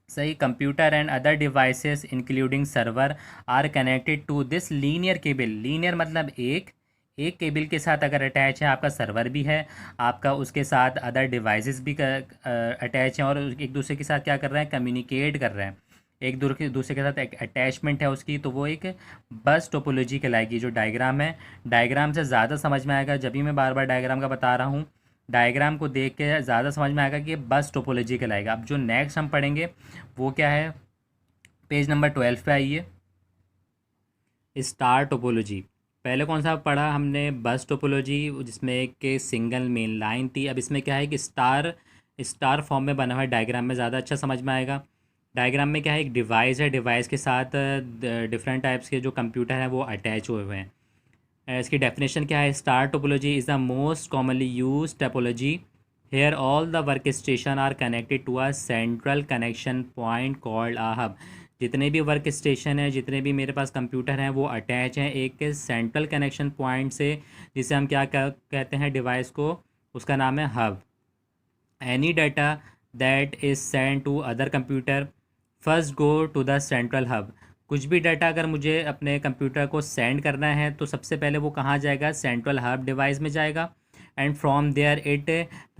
Speaker 1: सही। Computer and other devices including server are connected to this linear cable. Linear मतलब एक केबल के साथ अगर अटैच है, आपका सर्वर भी है, आपका उसके साथ अदर डिवाइसेस भी अटैच हैं और एक दूसरे के साथ क्या कर रहे हैं, कम्युनिकेट कर रहे हैं, एक दूसरे के साथ एक अटैचमेंट है उसकी, तो वो एक बस टोपोलॉजी कहलाएगी। जो डायग्राम है, डायग्राम से ज़्यादा समझ में आएगा, जब भी मैं बार बार डायग्राम का बता रहा हूँ, डायग्राम को देख के ज़्यादा समझ में आएगा कि ये बस टोपोलॉजी कहलाएगा। अब जो नेक्स्ट हम पढ़ेंगे वो क्या है, पेज नंबर 12 पे आइए, स्टार टोपोलॉजी। पहले कौन सा पढ़ा हमने, बस टोपोलॉजी, जिसमें एक सिंगल मेन लाइन थी। अब इसमें क्या है कि स्टार स्टार फॉर्म में बना हुआ है, डायग्राम में ज़्यादा अच्छा समझ में आएगा। डायग्राम में क्या है, एक डिवाइस है, डिवाइस के साथ डिफरेंट टाइप्स के जो कंप्यूटर हैं वो अटैच हुए हुए हैं। इसकी डेफिनेशन क्या है, star topology is the most commonly use topology here all the work station are connected to a central connection point called a hub. जितने भी वर्क स्टेशन हैं, जितने भी मेरे पास कंप्यूटर हैं, वो अटैच हैं एक सेंट्रल कनेक्शन पॉइंट से, जिसे हम क्या कहते हैं डिवाइस को, उसका नाम है hub. Any data that is send to other computer first go to the central hub. कुछ भी डाटा अगर मुझे अपने कंप्यूटर को सेंड करना है तो सबसे पहले वो कहाँ जाएगा, सेंट्रल हब डिवाइस में जाएगा, and from there it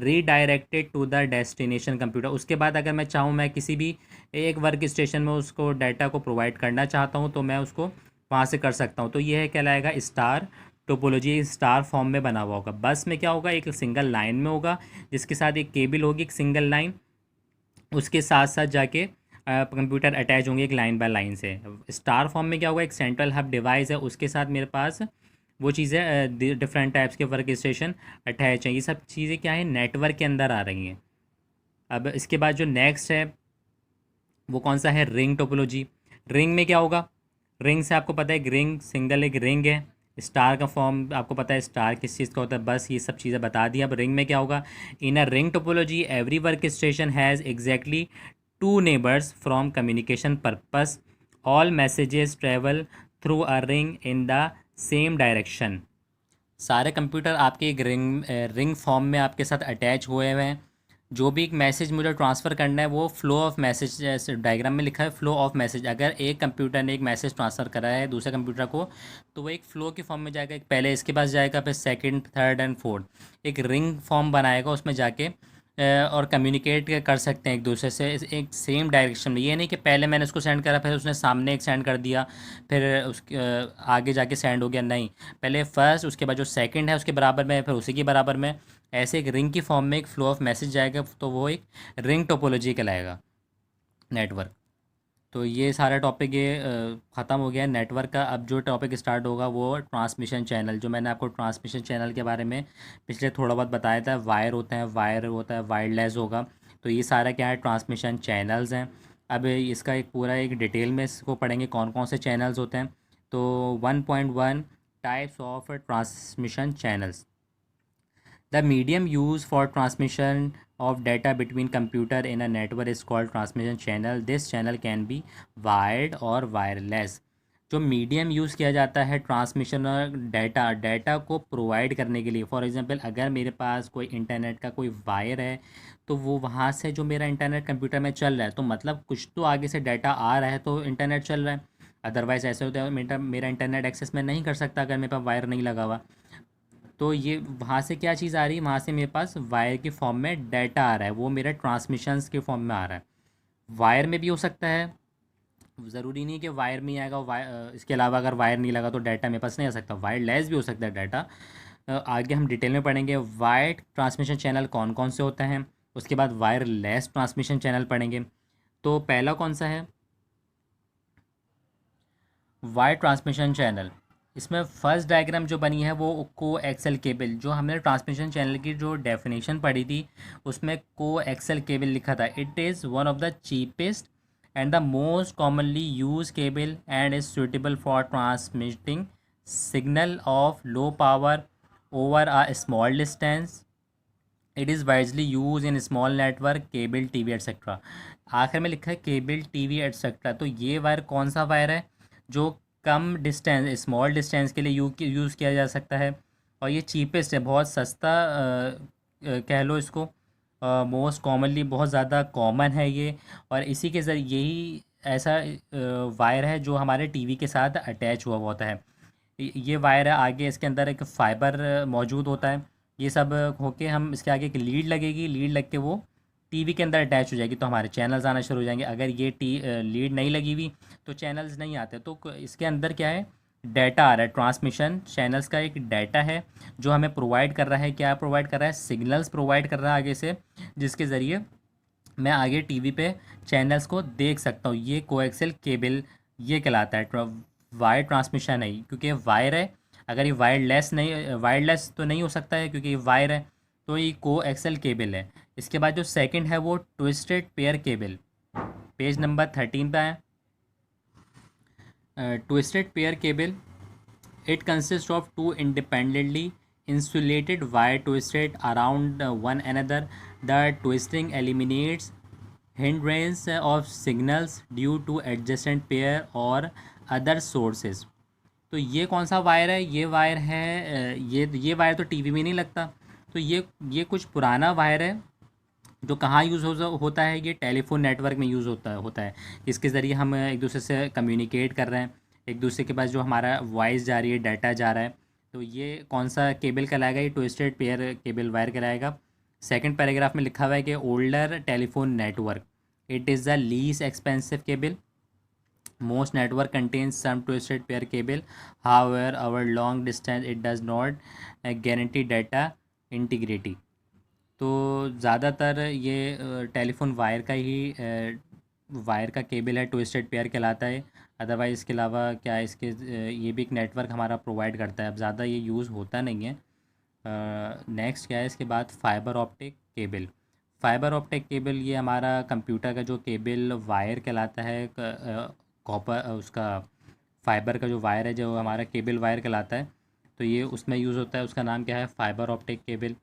Speaker 1: redirected to the destination computer. उसके बाद अगर मैं चाहूँ, मैं किसी भी एक वर्क स्टेशन में उसको डाटा को प्रोवाइड करना चाहता हूँ तो मैं उसको वहाँ से कर सकता हूँ। तो ये है कहलाएगा स्टार टोपोलॉजी, स्टार फॉर्म में बना हुआ होगा। बस में क्या होगा, एक सिंगल लाइन में होगा जिसके साथ एक केबल होगी, एक सिंगल लाइन, उसके साथ साथ जाके कंप्यूटर अटैच होंगे एक लाइन बाय लाइन से। स्टार फॉर्म में क्या होगा, एक सेंट्रल हब डिवाइस है, उसके साथ मेरे पास वो चीज़ें डिफरेंट टाइप्स के वर्क स्टेशन अटैच हैं। ये सब चीज़ें क्या है, नेटवर्क के अंदर आ रही हैं। अब इसके बाद जो नेक्स्ट है वो कौन सा है, रिंग टोपोलॉजी। रिंग में क्या होगा, रिंग से आपको पता है एक रिंग, सिंगल एक रिंग है। स्टार का फॉर्म आपको पता है, स्टार किस चीज़ का होता है, बस ये सब चीज़ें बता दी। अब रिंग में क्या होगा, in a ring topology every work station has exactly two neighbours from communication purpose, all messages travel through a ring in the same direction. सारे कंप्यूटर आपके एक रिंग फॉर्म में आपके साथ अटैच हुए हुए हैं। जो भी एक मैसेज मुझे ट्रांसफ़र करना है वो फ्लो ऑफ मैसेज, जैसे डायग्राम में लिखा है फ्लो ऑफ मैसेज। अगर एक कंप्यूटर ने एक मैसेज ट्रांसफ़र करा है दूसरे कंप्यूटर को, तो वो एक फ़्लो के फॉर्म में जाएगा, एक पहले इसके पास जाएगा, फिर सेकंड, थर्ड एंड फोर्थ एक रिंग फॉर्म बनाएगा, उसमें जाके और कम्युनिकेट कर सकते हैं एक दूसरे से एक सेम डायरेक्शन में। ये नहीं कि पहले मैंने उसको सेंड करा फिर उसने सामने एक सेंड कर दिया फिर उसके आगे जाके सेंड हो गया, नहीं, पहले फर्स्ट, उसके बाद जो सेकंड है उसके बराबर में, फिर उसी के बराबर में, ऐसे एक रिंग की फॉर्म में एक फ्लो ऑफ मैसेज जाएगा, तो वो एक रिंग टोपोलॉजी कहलाएगा, नेटवर्क। तो ये सारा टॉपिक ये ख़त्म हो गया नेटवर्क का। अब जो टॉपिक स्टार्ट होगा वो ट्रांसमिशन चैनल। जो मैंने आपको ट्रांसमिशन चैनल के बारे में पिछले थोड़ा बहुत बताया था, वायर होते हैं, वायर होता है, वायरलेस होगा, तो ये सारा क्या है, ट्रांसमिशन चैनल्स हैं। अब इसका एक पूरा एक डिटेल में इसको पढ़ेंगे कौन कौन से चैनल्स होते हैं। तो 1.1 types of transmission channels. The medium used for transmission of data between computer in a network is called transmission channel. This channel can be wired or wireless. जो मीडियम यूज़ किया जाता है ट्रांसमिशन और डाटा को प्रोवाइड करने के लिए, फॉर एग्जांपल अगर मेरे पास कोई इंटरनेट का कोई वायर है तो वो वहाँ से जो मेरा इंटरनेट कंप्यूटर में चल रहा है, तो मतलब कुछ तो आगे से डाटा आ रहा है तो इंटरनेट चल रहा है। अदरवाइज़ ऐसे होता है मेरा इंटरनेट एक्सेस मैं नहीं कर सकता अगर मेरे पास वायर नहीं लगा हुआ। तो ये वहाँ से क्या चीज़ आ रही है, वहाँ से मेरे पास वायर के फॉर्म में डाटा आ रहा है, वो मेरा ट्रांसमिशंस के फॉर्म में आ रहा है। वायर में भी हो सकता है, ज़रूरी नहीं कि वायर में ही आएगा, इसके अलावा अगर वायर नहीं लगा तो डाटा मेरे पास नहीं आ सकता, वायरलेस भी हो सकता है डाटा। आगे हम डिटेल में पढ़ेंगे वायर्ड ट्रांसमिशन चैनल कौन कौन से होते हैं, उसके बाद वायरलेस ट्रांसमिशन चैनल पढ़ेंगे। तो पहला कौन सा है, वायर ट्रांसमिशन चैनल। इसमें फर्स्ट डायग्राम जो बनी है वो को एक्सल केबल, जो हमने ट्रांसमिशन चैनल की जो डेफिनेशन पढ़ी थी उसमें को एक्सल केबल लिखा था। It is one of the cheapest and the most commonly use cable and is suitable for transmitting signal of low power over a small distance. It is wisely use in small network cable TV etcetera. आखिर में लिखा है केबल टीवी एट्सेट्रा। तो ये वायर कौन सा वायर है जो कम डिस्टेंस स्मॉल डिस्टेंस के लिए यूज़ किया जा सकता है, और ये चीपेस्ट है, बहुत सस्ता कह लो इसको, मोस्ट कॉमनली बहुत ज़्यादा कॉमन है ये, और इसी के ज़रिए यही ऐसा वायर है जो हमारे टीवी के साथ अटैच हुआ होता है। ये वायर है, आगे इसके अंदर एक फ़ाइबर मौजूद होता है। ये सब होके हम इसके आगे एक लीड लगेगी, लीड लग के वो टीवी के अंदर अटैच हो जाएगी, तो हमारे चैनल्स आना शुरू हो जाएंगे। अगर ये लीड नहीं लगी हुई तो चैनल्स नहीं आते। तो इसके अंदर क्या है, डाटा आ रहा है, ट्रांसमिशन चैनल्स का एक डाटा है जो हमें प्रोवाइड कर रहा है। क्या प्रोवाइड कर रहा है, सिग्नल्स प्रोवाइड कर रहा है आगे से, जिसके ज़रिए मैं आगे टीवी पे चैनल्स को देख सकता हूँ। ये कोएक्सियल केबल ये कहलाता है, वायर ट्रांसमिशन है, क्योंकि वायर है। अगर ये वायरलेस नहीं, वायरलेस तो नहीं हो सकता है क्योंकि ये वायर है, तो ये कोएक्सियल केबल है। इसके बाद जो सेकंड है वो twisted pair cable, page number 13 पे है। Twisted pair cable, it consists of two independently insulated wire twisted around one another. The twisting eliminates hindrance of signals due to adjacent pair or other sources. तो ये कौन सा वायर है, ये वायर है ये वायर तो टीवी में नहीं लगता। तो ये कुछ पुराना वायर है जो कहाँ यूज़ होता है, ये टेलीफोन नेटवर्क में यूज़ होता है। इसके ज़रिए हम एक दूसरे से कम्युनिकेट कर रहे हैं, एक दूसरे के पास जो हमारा वॉइस जा रही है, डाटा जा रहा है। तो ये कौन सा केबल कहलाएगा, ये ट्विस्टेड पेयर केबल वायर कहलाएगा। सेकंड पैराग्राफ में लिखा हुआ है कि older telephone network, it is the least expensive cable. Most network contains some twisted pair cable, however over long distance it does not guarantee data integrity. तो ज़्यादातर ये टेलीफोन वायर का ही वायर का केबल है, ट्विस्टेड पेयर कहलाता है। अदरवाइज़ इसके अलावा क्या है, इसके ये भी एक नेटवर्क हमारा प्रोवाइड करता है, अब ज़्यादा ये यूज़ होता नहीं है। नेक्स्ट क्या है इसके बाद, fibre optic cable. Fibre optic cable ये हमारा कंप्यूटर का जो केबल वायर कहलाता है, कॉपर उसका फाइबर का जो वायर है जो हमारा केबल वायर कहलाता है, तो ये उसमें यूज़ होता है। उसका नाम क्या है, फाइबर ऑप्टिक केबल।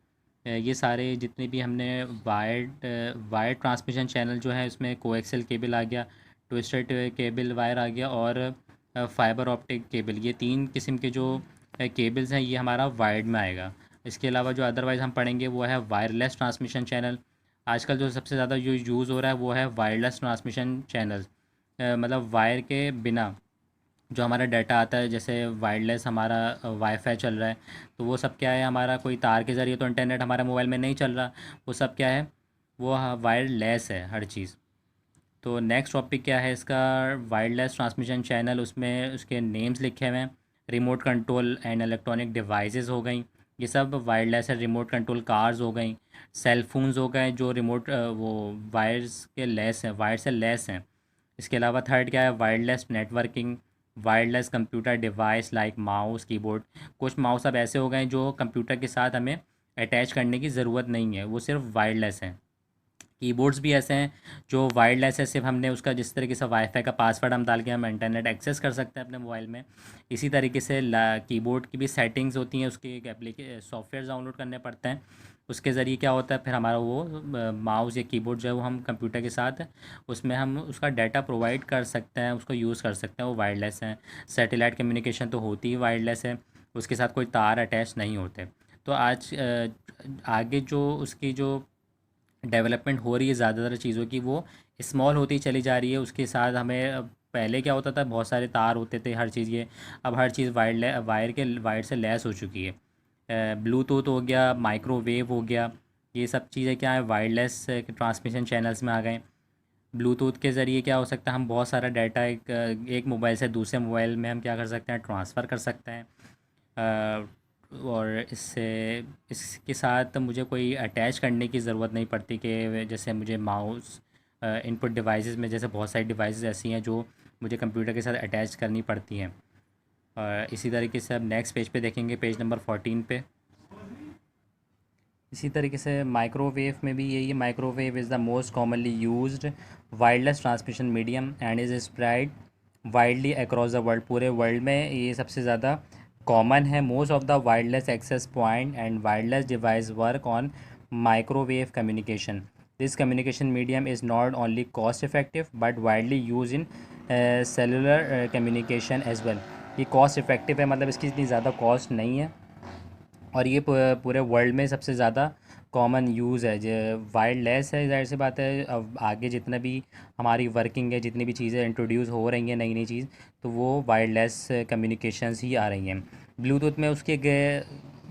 Speaker 1: ये सारे जितने भी हमने वायर ट्रांसमिशन चैनल जो है उसमें कोएक्सियल केबल आ गया, ट्विस्टेड केबल वायर आ गया, और फाइबर ऑप्टिक केबल, ये तीन किस्म के जो केबल्स हैं ये हमारा वायर्ड में आएगा। इसके अलावा जो अदरवाइज़ हम पढ़ेंगे वो है वायरलेस ट्रांसमिशन चैनल। आजकल जो सबसे ज़्यादा जो यूज़ हो रहा है वो है वायरलेस ट्रांसमिशन चैनल, मतलब वायर के बिना जो हमारा डाटा आता है, जैसे वायरलेस हमारा वाईफाई चल रहा है, तो वो सब क्या है, हमारा कोई तार के ज़रिए तो इंटरनेट हमारे मोबाइल में नहीं चल रहा, वो सब क्या है, वो वायरलेस है हर चीज़। तो नेक्स्ट टॉपिक क्या है इसका, वायरलेस ट्रांसमिशन चैनल, उसमें उसके नेम्स लिखे हुए हैं। Remote control and electronic devices हो गई, ये सब वायरलेस है। रिमोट कंट्रोल कार्स हो गई, सेल फोन्स हो गए जो रिमोट वो वायर्स के लेस हैं, वायर से लेस हैं। इसके अलावा थर्ड क्या है, wireless networking, wireless computer device like mouse keyboard. कुछ माउस अब ऐसे हो गए जो कंप्यूटर के साथ हमें अटैच करने की ज़रूरत नहीं है, वो सिर्फ वायरलेस हैं। कीबोर्ड्स भी ऐसे हैं जो वायरलेस है, सिर्फ हमने उसका जिस तरीके से वाईफाई का पासवर्ड हम डाल के हम इंटरनेट एक्सेस कर सकते हैं अपने मोबाइल में, इसी तरीके से कीबोर्ड की भी सेटिंग्स होती हैं, उसके एक सॉफ्टवेयर डाउनलोड करने पड़ते हैं। उसके ज़रिए क्या होता है, फिर हमारा वो माउस या कीबोर्ड जो है वो हम कंप्यूटर के साथ उसमें हम उसका डाटा प्रोवाइड कर सकते हैं, उसको यूज़ कर सकते हैं, वो वायरलेस हैं। सैटेलाइट कम्युनिकेशन तो होती ही वायरलेस है, उसके साथ कोई तार अटैच नहीं होते। तो आज आगे जो उसकी जो डेवलपमेंट हो रही है ज़्यादातर चीज़ों की, वो स्मॉल होती चली जा रही है। उसके साथ हमें पहले क्या होता था, बहुत सारे तार होते थे हर चीज़ के, अब हर चीज़ वायर से लैस हो चुकी है। ब्लूटूथ हो गया, माइक्रोवेव हो गया, ये सब चीज़ें क्या है, वायरलेस ट्रांसमिशन चैनल्स में आ गए। ब्लूटूथ के ज़रिए क्या हो सकता है, हम बहुत सारा डाटा एक मोबाइल से दूसरे मोबाइल में हम क्या कर सकते हैं, ट्रांसफ़र कर सकते हैं। और इससे इसके साथ मुझे कोई अटैच करने की ज़रूरत नहीं पड़ती, कि जैसे मुझे माउस इनपुट डिवाइसेस में जैसे बहुत सारी डिवाइसेस ऐसी हैं जो मुझे कंप्यूटर के साथ अटैच करनी पड़ती हैं। इसी तरीके से अब नेक्स्ट पेज पे देखेंगे, पेज नंबर 14 पे। इसी तरीके से माइक्रोवेव में भी यही है। Microwave is the most commonly used wireless transmission medium and is spread widely across the world. पूरे वर्ल्ड में ये सबसे ज़्यादा कॉमन है। Most of the wireless access point and wireless device work on microwave communication. This communication medium is not only cost effective but widely use in cellular communication as well. ये कॉस्ट इफेक्टिव है, मतलब इसकी इतनी ज़्यादा कॉस्ट नहीं है, और ये पूरे वर्ल्ड में सबसे ज़्यादा कॉमन यूज़ है। जो वायरलेस है, ज़ाहिर सी बात है अब आगे जितना भी हमारी वर्किंग है, जितनी भी चीज़ें इंट्रोड्यूस हो रही हैं नई नई चीज़, तो वो वायरलेस कम्युनिकेशंस ही आ रही हैं। ब्लूटूथ में उसके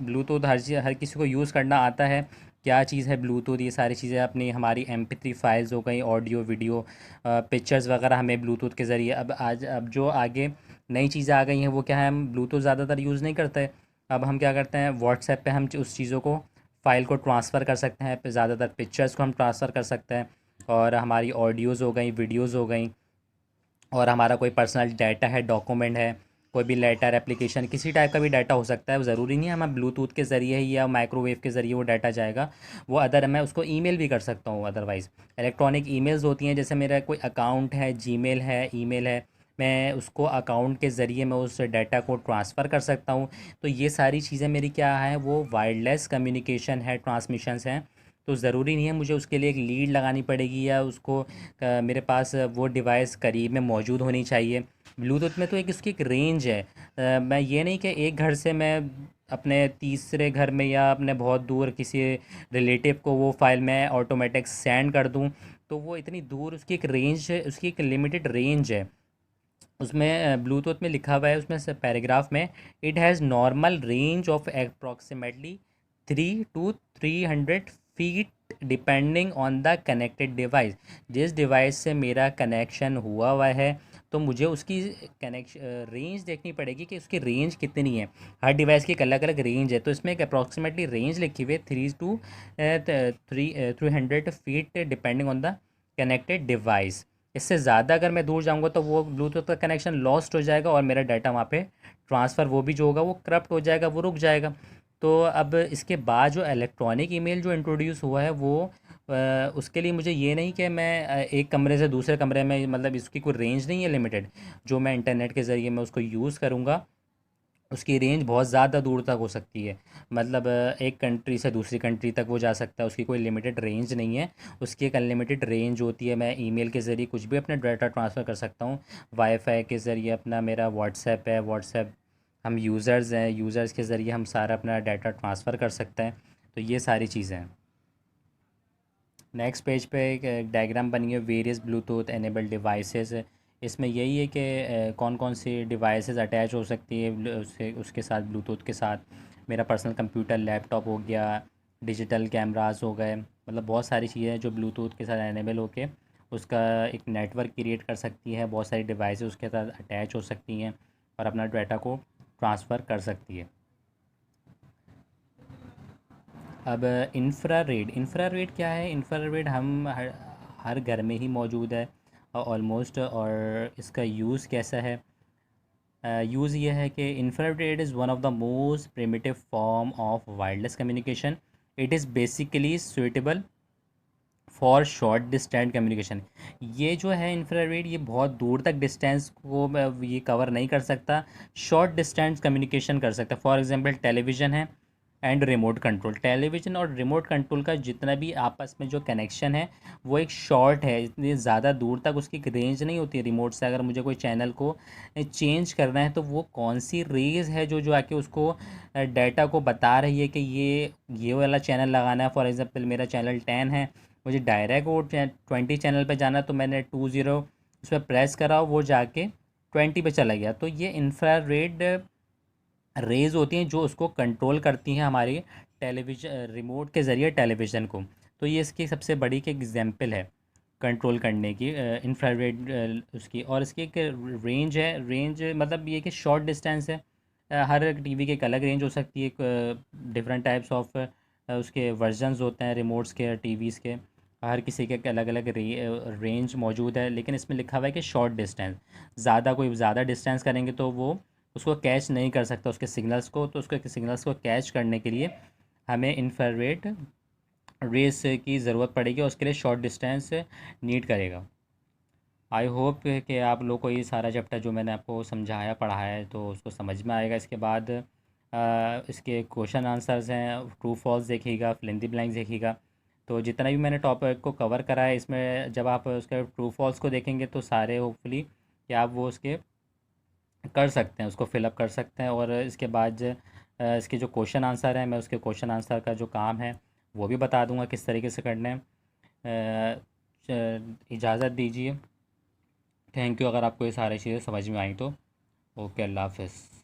Speaker 1: ब्लूटूथ हर किसी को यूज़ करना आता है। क्या चीज़ है ब्लूटूथ? ये सारी चीज़ें अपनी हमारी MP3 फाइल्स हो गई, ऑडियो वीडियो पिक्चर्स वगैरह हमें ब्लूटूथ के ज़रिए अब जो आगे नई चीज़ें आ गई हैं वो क्या है, हम ब्लूटूथ ज़्यादातर यूज़ नहीं करते। अब हम क्या करते हैं, व्हाट्सएप पे हम उस चीज़ों को फ़ाइल को ट्रांसफ़र कर सकते हैं, ज़्यादातर पिक्चर्स को हम ट्रांसफ़र कर सकते हैं, और हमारी ऑडियोज़ हो गई, वीडियोज़ हो गई, और हमारा कोई पर्सनल डाटा है, डॉक्यूमेंट है, कोई भी लेटर, एप्लीकेशन, किसी टाइप का भी डाटा हो सकता है। वो ज़रूरी नहीं है हमें ब्लूटूथ के ज़रिए ही या माइक्रोवेव के ज़रिए वो डाटा जाएगा। वो अदर मैं उसको ईमेल भी कर सकता हूँ। अदरवाइज़ इलेक्ट्रॉनिक ईमेल्स होती हैं, जैसे मेरा कोई अकाउंट है, जीमेल है, ईमेल है, मैं उसको अकाउंट के ज़रिए मैं उस डाटा को ट्रांसफ़र कर सकता हूँ। तो ये सारी चीज़ें मेरी क्या है, वो वायरलेस कम्युनिकेशन है, ट्रांसमिशंस हैं। तो ज़रूरी नहीं है मुझे उसके लिए एक लीड लगानी पड़ेगी, या उसको मेरे पास वो डिवाइस करीब में मौजूद होनी चाहिए। ब्लूटूथ में तो एक उसकी एक रेंज है। मैं ये नहीं कि एक घर से मैं अपने तीसरे घर में या अपने बहुत दूर किसी रिलेटिव को वो फ़ाइल मैं ऑटोमेटिक सेंड कर दूं, तो वो इतनी दूर, उसकी एक रेंज है, उसकी एक लिमिटेड रेंज है। उसमें ब्लूटूथ में लिखा हुआ है, उसमें से पैराग्राफ में, it has normal range of approximately 3 to 300 feet depending on the connected device. जिस डिवाइस से मेरा कनेक्शन हुआ हुआ है, तो मुझे उसकी कनेक्शन रेंज देखनी पड़ेगी कि उसकी रेंज कितनी है। हर डिवाइस की एक अलग अलग रेंज है, तो इसमें एक अप्रॉक्सीमेटली रेंज लिखी हुई है, 3 to 300 feet depending on the connected device. इससे ज़्यादा अगर मैं दूर जाऊँगा तो वो ब्लूटूथ का कनेक्शन लॉस्ट हो जाएगा, और मेरा डाटा वहाँ पे ट्रांसफ़र वो भी जो होगा वो करप्ट हो जाएगा, वो रुक जाएगा। तो अब इसके बाद जो इलेक्ट्रॉनिक ईमेल जो इंट्रोड्यूस हुआ है, वो उसके लिए मुझे ये नहीं कि मैं एक कमरे से दूसरे कमरे में, मतलब इसकी कोई रेंज नहीं है लिमिटेड। जो मैं इंटरनेट के ज़रिए मैं उसको यूज़ करूँगा, उसकी रेंज बहुत ज़्यादा दूर तक हो सकती है। मतलब एक कंट्री से दूसरी कंट्री तक वो जा सकता है, उसकी कोई लिमिटेड रेंज नहीं है। उसकी एक अनलिमिटेड रेंज होती है। मैं ईमेल के ज़रिए कुछ भी अपना डाटा ट्रांसफ़र कर सकता हूँ। वाईफाई के ज़रिए अपना, मेरा व्हाट्सएप है, व्हाट्सएप हम यूज़र्स हैं, यूज़र्स के ज़रिए हम सारा अपना डाटा ट्रांसफ़र कर सकते हैं। तो ये सारी चीज़ें हैं। नेक्स्ट पेज पे एक डायग्राम बनी है, वेरियस ब्लूटूथ एनेबल डिवाइसेस। इसमें यही है कि कौन कौन सी डिवाइसेस अटैच हो सकती है उसके साथ, ब्लूटूथ के साथ। मेरा पर्सनल कंप्यूटर, लैपटॉप हो गया, डिजिटल कैमरास हो गए, मतलब बहुत सारी चीज़ें हैं जो ब्लूटूथ के साथ एनेबल होके उसका एक नेटवर्क क्रिएट कर सकती है। बहुत सारी डिवाइसेस उसके साथ अटैच हो सकती हैं और अपना डाटा को ट्रांसफ़र कर सकती है। अब इंफ्रारेड क्या है? इंफ्रारेड हम हर घर में ही मौजूद है ऑलमोस्ट। और इसका यूज़ कैसा है? यूज़ ये है कि infrared is one of the most primitive form of wireless communication. It is basically suitable for short distance communication. ये जो है इंफ्रारेड, ये बहुत दूर तक डिस्टेंस को ये कवर नहीं कर सकता, शॉर्ट डिस्टेंस कम्युनिकेशन कर सकता है। फॉर एग्जांपल टेलीविज़न है एंड रिमोट कंट्रोल। टेलीविज़न और रिमोट कंट्रोल का जितना भी आपस में जो कनेक्शन है, वो एक शॉर्ट है, इतनी ज़्यादा दूर तक उसकी एक रेंज नहीं होती है। रिमोट से अगर मुझे कोई चैनल को चेंज करना है, तो वो कौन सी रेज़ है जो जो आके उसको डाटा को बता रही है कि ये वाला चैनल लगाना है। फॉर एग्ज़ाम्पल मेरा चैनल 10 है, मुझे डायरेक्ट वो 20 चैनल पे जाना, तो मैंने 20 उस पर प्रेस करा, वो जाके 20 पे चला गया। तो ये इंफ्रारेड रेज़ होती हैं जो उसको कंट्रोल करती हैं हमारी टेलीविज़न रिमोट के ज़रिए टेलीविज़न को। तो ये इसकी सबसे बड़ी की एग्जांपल है कंट्रोल करने की, इंफ्रारेड उसकी। और इसकी एक रेंज है, रेंज मतलब ये कि शॉर्ट डिस्टेंस है। हर टीवी की एक अलग रेंज हो सकती है, डिफरेंट टाइप्स ऑफ उसके वर्जन्स होते हैं रिमोट्स के, टीवीज़ के। हर किसी के एक अलग अलग रेंज मौजूद है, लेकिन इसमें लिखा हुआ है कि शॉर्ट डिस्टेंस। ज़्यादा कोई ज़्यादा डिस्टेंस करेंगे तो वो उसको कैच नहीं कर सकता उसके सिग्नल्स को, तो उसके सिग्नल्स को कैच करने के लिए हमें इंफ्रारेड रेस की ज़रूरत पड़ेगी और उसके लिए शॉर्ट डिस्टेंस नीड करेगा। आई होप कि आप लोग को ये सारा चैप्टर जो मैंने आपको समझाया पढ़ाया है तो उसको समझ में आएगा। इसके बाद इसके क्वेश्चन आंसर्स हैं, ट्रू फॉल्स देखिएगा, फिल इन द ब्लैंक्स देखिएगा। तो जितना भी मैंने टॉपिक को कवर करा है इसमें जब आप उसके ट्रू फॉल्स को देखेंगे तो सारे होपफुली कि आप वो उसके कर सकते हैं, उसको फिलअप कर सकते हैं। और इसके बाद इसके जो क्वेश्चन आंसर हैं मैं उसके क्वेश्चन आंसर का जो काम है वो भी बता दूंगा किस तरीके से करना है। इजाज़त दीजिए। Thank you. अगर आपको ये सारी चीज़ें समझ में आई तो ओके, अल्लाह हाफ़िज़।